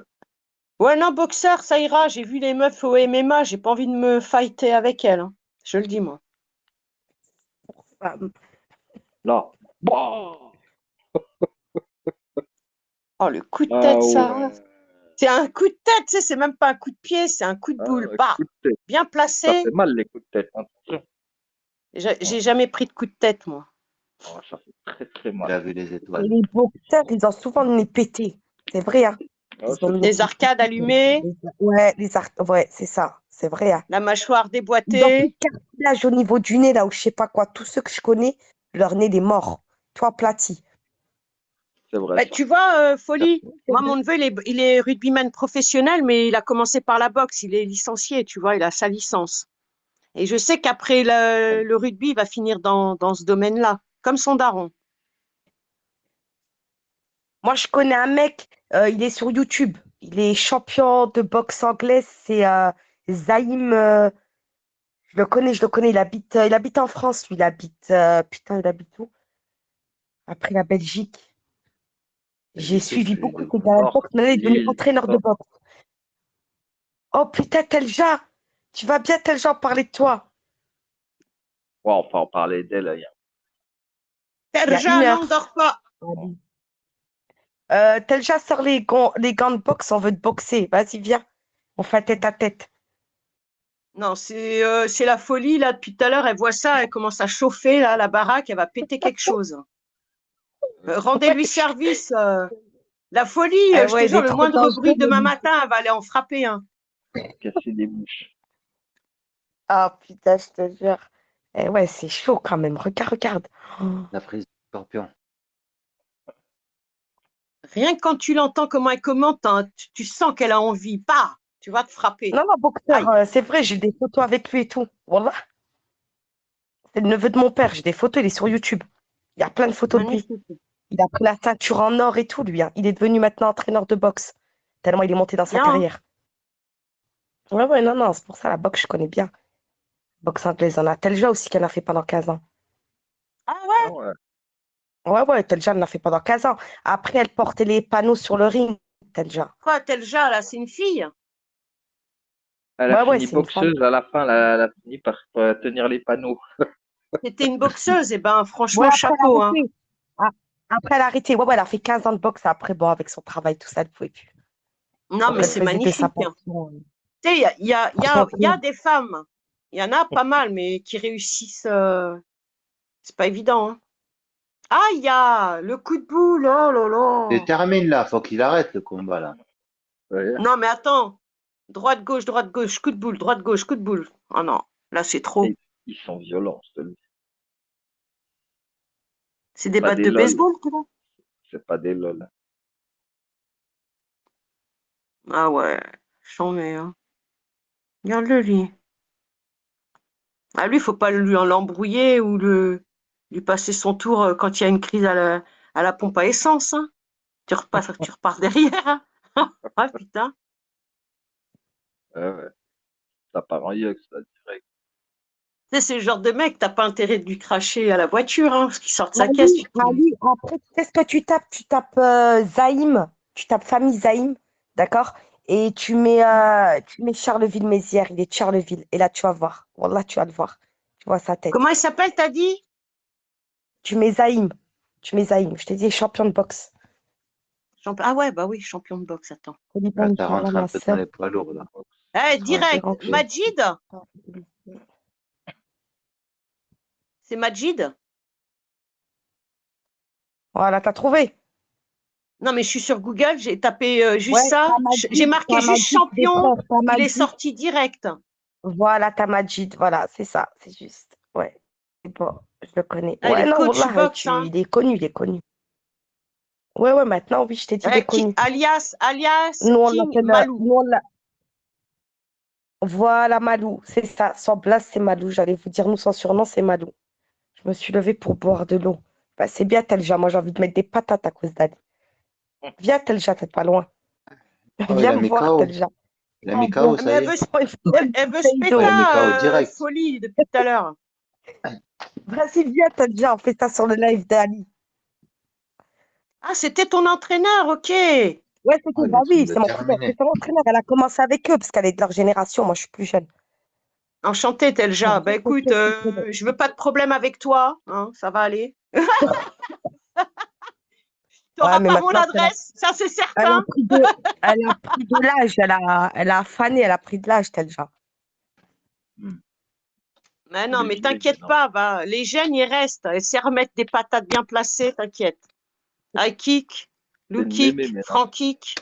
Ouais, non, boxeur, ça ira. J'ai vu les meufs au MMA, j'ai pas envie de me fighter avec elles, hein. Je le dis, moi. Ah, Là. Bah. Oh, le coup de Ah tête, ça. ouais. C'est un coup de tête, tu sais, c'est même pas un coup de pied, c'est un coup de Ah, boule. un Bah, coup de tête. bien Ça placé. fait mal les coups de tête. Attention. J'ai jamais pris de coup de tête, moi. Oh, ça fait très très Il mal. a vu les et étoiles. les boxeurs, ils ont souvent le nez pété. C'est vrai, hein. Ah, Ils ont c'est le ça. nez Les arcades allumées, Ouais, ouais, c'est ça. C'est vrai, hein. la mâchoire Ils ont plus déboîtée. de cartilage au niveau du nez, là, ou je sais pas quoi. Tous ceux que je connais, leur nez, il est mort. Toi, aplati. C'est vrai Bah, ça. tu vois, Folie, moi, mon neveu, il est rugbyman professionnel, mais il a commencé par la boxe. Il est licencié, tu vois, il a sa licence. Et je sais qu'après le rugby, il va finir dans ce domaine-là, comme son daron. Moi, je connais un mec, il est sur YouTube. Il est champion de boxe anglaise. C'est Zaïm. Je le connais. Il habite en France, lui. Putain, il habite où? Après la Belgique. J'ai Je sais suivi plus. beaucoup ces gars de Nord, boxe. Maintenant, il est devenu Lille, entraîneur de ça. boxe. Oh putain, Telja, tu vas bien, Telja, parler de toi. Ouais, on peut en parler d'elle. Il y a- Il y a une Terja, non, heure. dors pas. Telja, sort les gants de boxe, on veut te boxer. Vas-y, viens. On fait tête à tête. Non, c'est la folie, là, depuis tout à l'heure, elle voit ça, elle commence à chauffer, là, la baraque, elle va péter quelque chose. Rendez-lui service. La folie, je te Ouais, il jure, est le trop moindre dangereux. bruit demain matin, elle va aller en frapper un. Casser des bouches. Ah putain, je te jure. Ouais, c'est chaud quand même. Regarde, regarde. Oh. La prise du scorpion. Rien que quand tu l'entends, comment elle commente, hein, tu sens qu'elle a envie. Bah, tu vas te frapper. Non, non, boxeur, Aïe. c'est vrai, j'ai des photos avec lui et tout. Voilà. C'est le neveu de mon père, j'ai des photos, il est sur YouTube. Il y a plein de photos de lui. Magnifique. Il a pris la ceinture en or et tout, lui, hein. Il est devenu maintenant entraîneur de boxe. Tellement il est monté dans sa Bien. carrière. Ouais, ouais, non, non, c'est pour ça la boxe, je connais bien. Boxe anglaise, on a Telja aussi qui en a fait pendant 15 ans. Ah ouais? Ah ouais. Ouais, ouais, Telja en a fait pendant 15 ans. Après, elle portait les panneaux sur le ring, Telja. Quoi, Telja, là, c'est une fille? Elle a Ouais, ouais, fini c'est une femme. boxeuse à la fin, elle a fini par tenir les panneaux. C'était une boxeuse, et ben Ouais, franchement, après, elle a chapeau, hein. arrêté. Ah, après, elle a arrêté. Ouais, ouais, elle a fait 15 ans de boxe. Après, bon, avec son travail, tout ça, elle ne pouvait plus. Non, Donc, mais elle c'est faisait de sa magnifique, hein. passion. Tu sais, Franchement, il y a des femmes, il y en a pas mal, mais qui réussissent, c'est pas évident, hein. Ah, il y a le coup de boule, oh là là. Termine là, faut qu'il arrête le combat là. Ouais. Non, mais attends, droite, gauche, coup de boule, droite, gauche, coup de boule. Oh non, là, c'est trop. Et ils sont violents, je te le dis. C'est des Pas battes des de lol, baseball, tu vois. c'est pas des lol. Ah ouais, j'en mets, hein. Regarde-le, lui. Ah, lui, faut pas l'embrouiller ou lui passer son tour quand il y a une crise à la pompe à essence, hein. Tu repars derrière, hein. Ah, putain. Ouais, ouais. Ça part en yeux, ça, direct. Tu sais, c'est le genre de mec, t'as pas intérêt de lui cracher à la voiture, hein, parce qu'il sort de sa caisse. Mali, Mali, après, tu sais ce que tu tapes? Tu tapes Zaïm, tu tapes famille Zaïm, d'accord? Et tu mets Charleville-Mézières, il est de Charleville. Et là, tu vas voir. Wallah, tu vas le voir. Tu vois sa tête. Comment il s'appelle, t'as dit? Tu mets Zaïm. Tu mets Zaïm. Je t'ai dit, champion de boxe. Ah ouais, bah oui, champion de boxe, attends. Là, Colibane, ça voilà rentre un ma peu dans sœur. les poids lourds là. Eh, Ouais, J'ai direct, rentré. Majid? C'est Majid? Voilà, t'as trouvé? Non, mais je suis sur Google, j'ai tapé juste Ouais, ça. J'ai marqué juste Tamadid, des champion, frères, il est Tamadid. sorti direct. Voilà, Tamadid, voilà, c'est ça, c'est juste. Ouais, c'est bon, je le connais. Ah, il Ouais, est non, coach voilà, boxe, hein. il est connu, il est connu. Ouais, ouais, maintenant, oui, je t'ai dit, il est connu. Alias Nous, on King l'appelle, Malou. voilà, Malou, c'est ça. Son blase, c'est Malou. J'allais vous dire, nous, son surnom, c'est Malou. Je me suis levée pour boire de l'eau. Bah, c'est bien, Telja. Moi, j'ai envie de mettre des patates à cause d'Ali. Viens, Telja, t'es pas loin. Oh, il Viens a me mis voir, KO. Telja. Il a mis KO, Ah, mais ça y est. elle veut se Oh, il a mis péta, KO direct. folie, depuis tout à l'heure. Vas-y, viens, Telja, on fait ça sur le live d'Ali. Ah, c'était ton entraîneur, ok. Ouais, Oh, c'était, il est en bah train oui, de le c'est mon frère, terminer. c'est son entraîneur. Elle a commencé avec eux parce qu'elle est de leur génération. Moi, je suis plus jeune. Enchanté, Telja. Bah écoute, je veux pas de problème avec toi, hein, ça va aller. Tu Ouais, n'auras mais pas mon maintenant, adresse, ça c'est elle a certain. pris de, elle a pris de l'âge. Elle a fané, elle a pris de l'âge, Telja. Mais Il non, est mais vieilli, t'inquiète non. pas, va. Les gènes, ils restent. Elle sait remettre des patates bien placées, t'inquiète. High kick, C'est low une mémé kick, maintenant. front kick,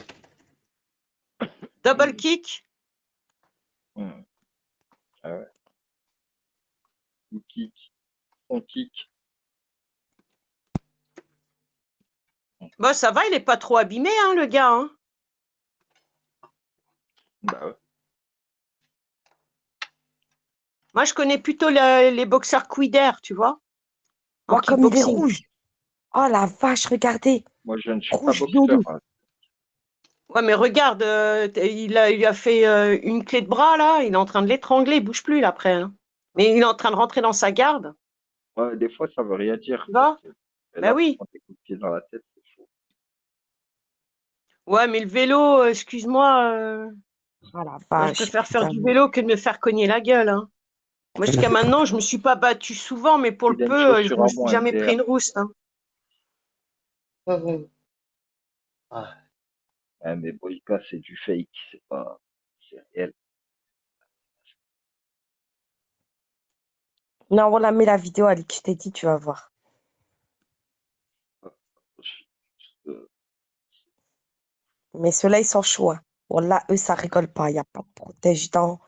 double kick. Hmm. Ah ouais. Ou kick, on kick. Bon, ça va, il est pas trop abîmé, hein, le gars, hein. Bah ouais. Moi, je connais plutôt les boxeurs Kouider, tu vois, en Oh, comme il est kickboxing. rouge. Oh la vache, regardez. Moi, je ne suis pas Rouge boxeur, violou. hein. Ouais, mais regarde, il a fait une clé de bras, là. Il est en train de l'étrangler, il bouge plus, là, après, hein. Mais il est en train de rentrer dans sa garde, Ouais, des fois, ça veut rien dire. tu vois. Et Ben là, oui. prends tes coups de pied dans la tête, c'est chaud. Ouais, mais le vélo, excuse-moi, Oh la moi, je vache, préfère faire putain. du vélo que de me faire cogner la gueule, hein. Moi, jusqu'à maintenant, je me suis pas battue souvent, mais pour le Il a une peu, je chaussure me en suis moins, jamais pris MDR. une rouste, hein. Ah, Ouais, mais Boyka, c'est du fake, c'est pas. C'est réel. Non, voilà, mets la vidéo, Ali, que je t'ai dit, tu vas voir. Euh, Mais ceux-là, ils sont chauds, hein. Voilà, eux, ça rigole pas. Il n'y a pas de protège-dents.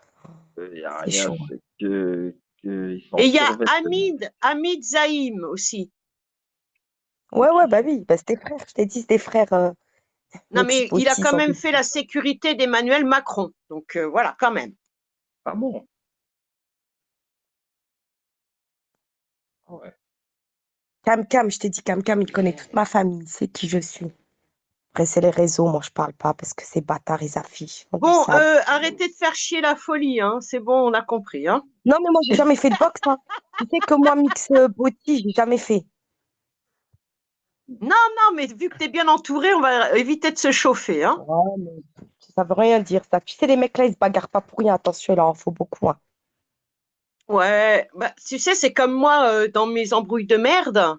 y a C'est rien, chaud, hein. c'est que ils sont Et il y a survêtements. Hamid Zaïm aussi. Ouais, ouais, bah oui, bah, c'est des frères. Je t'ai dit, c'est des frères. Non, Mes petits mais il a potis, ils quand sont même des- fait la sécurité d'Emmanuel Macron. Donc voilà, quand même. Ah bon? Ouais. Cam Cam, je t'ai dit, Cam Cam, il connaît toute ma famille, il sait qui je suis. Après, c'est les réseaux, moi, je parle pas parce que ces bâtards, ils affichent. Ils font du Bon, sale. arrêtez de faire chier la folie, hein. C'est bon, on a compris, hein. Non, mais moi, j'ai jamais fait de boxe, hein. Tu sais que moi, mix body, j'ai jamais fait. Non, non, mais vu que tu es bien entouré, on va éviter de se chauffer, hein. Ouais, mais Ça veut rien dire, ça. Tu sais, les mecs là, ils se bagarrent pas pour rien. Attention, il en faut beaucoup, hein. Ouais, bah, tu sais, c'est comme moi dans mes embrouilles de merde.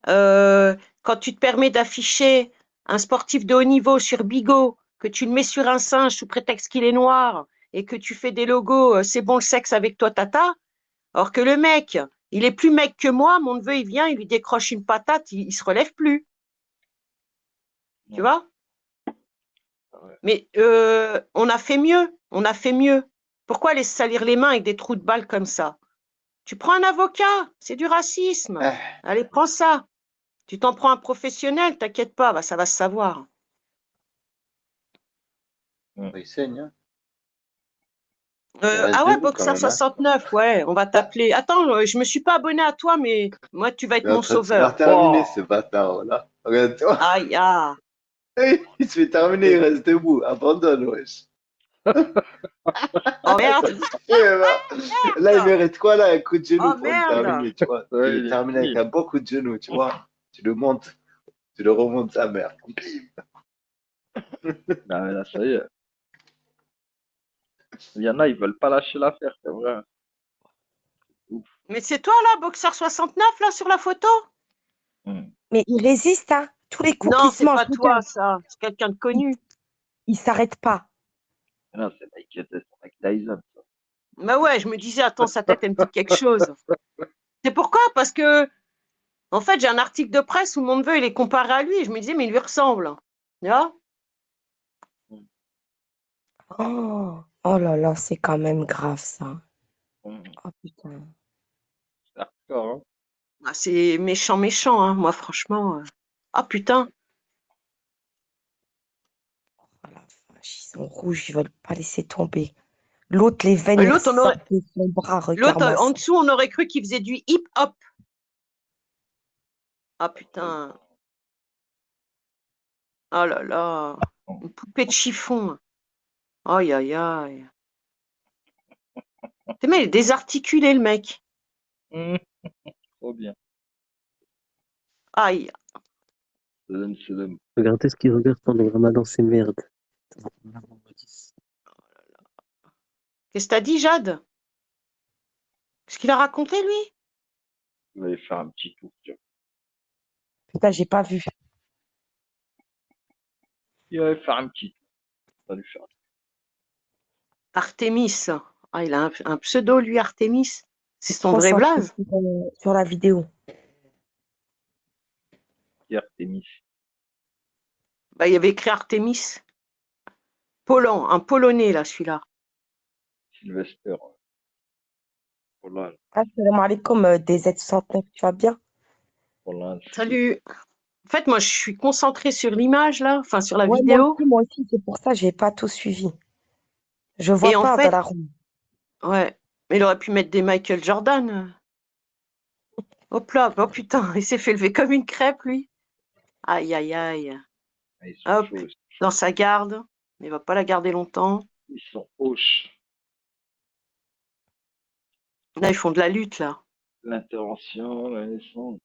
Quand tu te permets d'afficher un sportif de haut niveau sur Bigot, que tu le mets sur un singe sous prétexte qu'il est noir et que tu fais des logos, c'est bon le sexe avec toi, tata. Or que le mec, il est plus mec que moi, mon neveu, il vient, il lui décroche une patate, il se relève plus. Tu vois? Ouais. Mais on a fait mieux, on a fait mieux. Pourquoi aller se salir les mains avec des trous de balles comme ça? Tu prends un avocat, c'est du racisme. Ah, Allez, prends ça. Tu t'en prends un professionnel, t'inquiète pas, bah, ça va se savoir. il saigne, hein. Il reste Ah ouais, debout quand Boxer même, hein. 69, ouais, on va t'appeler. Attends, je me suis pas abonné à toi, mais moi, tu vas Il être est en mon train de se faire sauveur. terminer, ce bâtard-là. Regarde-toi. Aïe, ah. Il se fait terminer, il reste debout. Abandonne, wesh. Oh merde, Là, il mérite quoi, là? Un coup de genou oh pour le merde. terminer, tu vois. Tu Ouais, le il est termines avec fini. un beau coup de genou, tu vois. Tu le montes, tu le remontes sa mère. Ah, mais là, ça y est. Il y en a, ils veulent pas lâcher l'affaire, c'est vrai. Ouf. Mais c'est toi là, Boxer 69, là, sur la photo? Hmm. Mais il résiste, hein. Tous les coups Non, qu'il se c'est mange, pas toi, regarde, ça. C'est quelqu'un de il, connu. il s'arrête pas. Là, c'est Mike Tyson, ça. Bah ouais, je me disais, attends, sa tête, elle me dit quelque chose. C'est pourquoi? Parce que, en fait, j'ai un article de presse où mon neveu, il est comparé à lui. Et je me disais, mais il lui ressemble. Tu vois? Oh, oh là là, c'est quand même grave, ça. Hmm. Oh putain. C'est hardcore, hein. Ah, c'est méchant, méchant, hein. Moi, franchement. Ah putain. Oh la vache, ils sont rouges, ils veulent pas laisser tomber. L'autre, les Et veines, ils l'autre, ressortent de son bras, l'autre, regarde-moi en ça. dessous, on aurait cru qu'il faisait du hip-hop. Ah putain. Oh là là. Une poupée de chiffon. Aïe, aïe, aïe. T'es mais il est désarticulé, le mec. Hmm. Trop bien. Aïe. Salam. Regardez ce qu'ils regardent pendant le ramadan, c'est merde. Qu'est-ce que t'as dit, Jade? Qu'est-ce qu'il a raconté, lui? Il va aller faire un petit tour, tiens. Putain, j'ai pas vu. Il va aller faire un petit tour. Ça va lui faire. Artémis. Ah, il a un pseudo, lui, Artémis. C'est son vrai Concentré blaze. sur la vidéo. Pierre Témis. Bah, il y avait écrit Artémis. Un Polonais, là, celui-là. Sylvester. Roland. Assalamu alaikum, DZ69, tu vas bien? Roland. Salut. En fait, moi, je suis concentrée sur l'image, là, enfin, sur la Ouais, vidéo. moi aussi, c'est pour ça que j'ai pas tout suivi. Je Et vois en pas dans fait, la roue. ouais, mais il aurait pu mettre des Michael Jordan. Hop là, oh putain, il s'est fait lever comme une crêpe, lui. Aïe, aïe, aïe. Ah, ils sont Hop, chauds. dans sa garde. Mais il va pas la garder longtemps. Ils sont hoches. Là, ils font de la lutte, là. L'intervention, la naissance.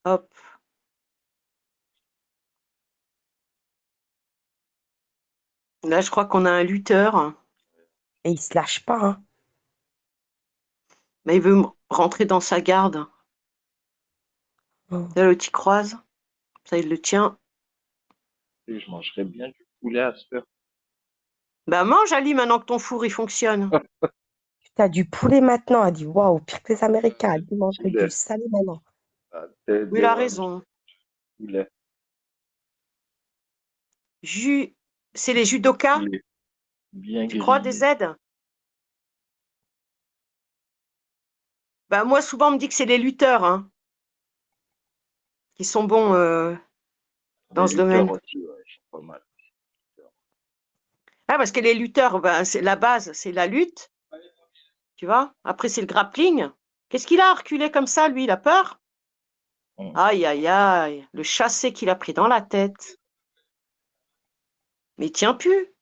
Hop. Là, je crois qu'on a un lutteur. Et il se lâche pas, hein. Mais il veut rentrer dans sa garde. Oh. Là, l'autre, il croise. Ça, il le tient. Et je mangerais bien du poulet à ce heure. Bah, mange, Ali, maintenant que ton four, il fonctionne. T'as du poulet maintenant. Elle dit, waouh, pire que les Américains. Elle dit, mangerait du Poulet. salé maintenant. Ah, tête Oui, de il a rhum. raison. Poulet. Jus, c'est les judokas, Poulet. Bien tu crois, des grillé. aides? Bah, moi, souvent, on me dit que c'est les lutteurs, hein, qui sont bons dans Les ce lutteurs domaine. aussi, ouais, ils sont pas mal. Ah, parce que les lutteurs, bah, c'est la base, c'est la lutte, tu vois. Après, c'est le grappling. Qu'est-ce qu'il a reculé comme ça, lui? Il a peur? Hum. Aïe, aïe, aïe. Le chassé qu'il a pris dans la tête. Mais il tient plus.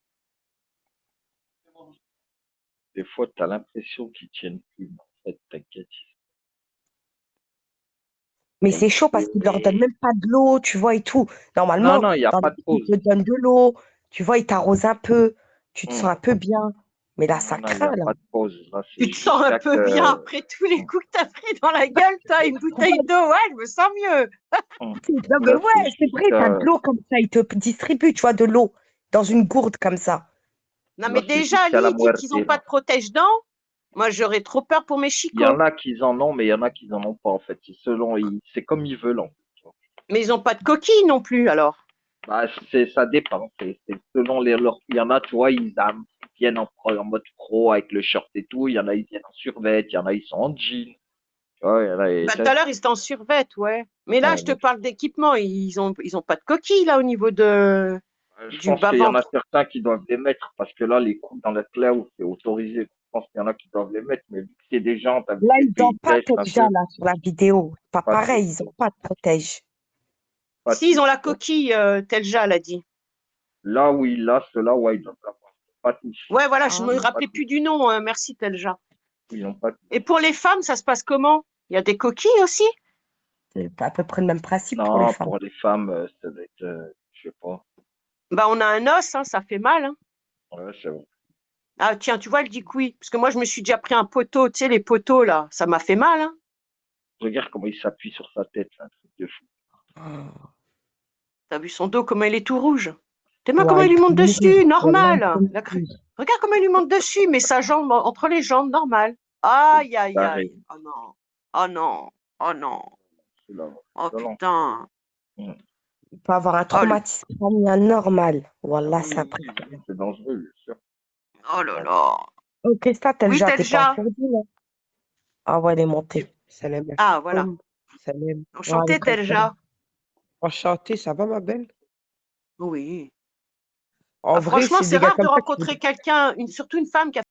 Des fois, tu as l'impression qu'ils tiennent plus, mais en fait, t'inquiète. Mais Il y a c'est une chaud parce qu'ils leur donnent même pas de l'eau, tu vois, et tout. Non, Normalement, non, il n'y a dans pas les de ils pause. te donnent de l'eau, tu vois, ils t'arrosent un peu, tu te sens Hum. un peu bien. Mais là, Non, ça non, il n'y a craint, là. pas de pause. Là, c'est Tu te sens un jusqu'à peu bien que. après tous les coups que t'as pris dans la gueule, toi, une bouteille d'eau, ouais, je me sens mieux. Non, mais Là, c'est ouais, c'est vrai, t'as de jusqu'à. l'eau comme ça, ils te distribuent, tu vois, de l'eau dans une gourde comme ça. Non, Là, mais c'est déjà, jusqu'à Ali, la ils disent qu'ils n'ont muerte, pas là. de protège-dents. Moi, j'aurais trop peur pour mes Il y en chicots. a qui en ont, mais il y en a qui en ont pas, en fait. C'est selon. C'est comme ils veulent, en fait. Mais ils n'ont pas de coquilles non plus, alors. Bah, ça dépend. C'est selon il y en a, tu vois, ils viennent en mode pro avec le short et tout. Il y en a, ils viennent en survêt. Il y en a, ils sont en jean. Tu vois, il y en a, Bah, tout à l'heure, ils étaient en survêt, ouais. Mais là, ouais, je te donc, parle d'équipement. Ils ont pas de coquilles, là, au niveau je du pense qu'il y en a bas-ventre. certains qui doivent les mettre parce que là, les coups dans la où c'est autorisé. Je pense qu'il y en a qui doivent les mettre, mais vu que c'est des gens, t'as vu Là, les ils n'ont pays de pas l'Est un déjà, peu, là, sur la vidéo. Pas pas de pareil, ils soucis. n'ont pas de protège. Pas de Si, ils ont la soucis. coquille, Telja l'a dit. Là où il a, ceux-là, ouais, ils n'ont pas tous. Ouais, voilà, je Ah, me Ils n'ont pas rappelais tous. plus du nom. Merci, Telja. Ils n'ont pas tous. Et pour les femmes, ça se passe comment? Il y a des coquilles aussi? c'est à peu près le même principe pour les Non, femmes. pour les femmes, ça doit être, je sais pas. Bah, on a un os, hein, ça fait mal, hein. Ouais, c'est vrai. Ah, tiens, tu vois, elle dit que oui. Parce que moi, je me suis déjà pris un poteau, tu sais, les poteaux, là. Ça m'a fait mal, hein. Regarde comment il s'appuie sur sa tête, c'est un truc de fou. Ah. T'as vu son dos, comment il est tout rouge? T'es moi comment Ouais, il il lui peut monte mourir. dessus, Wallahi, il normal. peut mourir. Regarde comment il lui monte dessus, mais sa jambe, entre les jambes, normal. Aïe, aïe, Pareil, aïe. Oh non. Oh non. Oh non. c'est là, Oh violent. putain. Mm. Il peut avoir un Oh, traumatisme crânien normal. Ah Wallah, oui, c'est oui, oui, impressionnant. c'est dangereux, bien sûr. oh là Bon. là. Ok, ça, Oui, Telja, t'es pas Telja. interdit, là. Ah ouais, elle est Tu- montée. Salam Ah, voilà. alaikum. Salam. Wa Enchanté, alaikum salam. Telja. Enchanté, ça va, ma belle? Oui. En Ah, vrai, franchement, c'est c'est des gars rare de comme ça qui rencontrer quelqu'un, surtout une femme qui a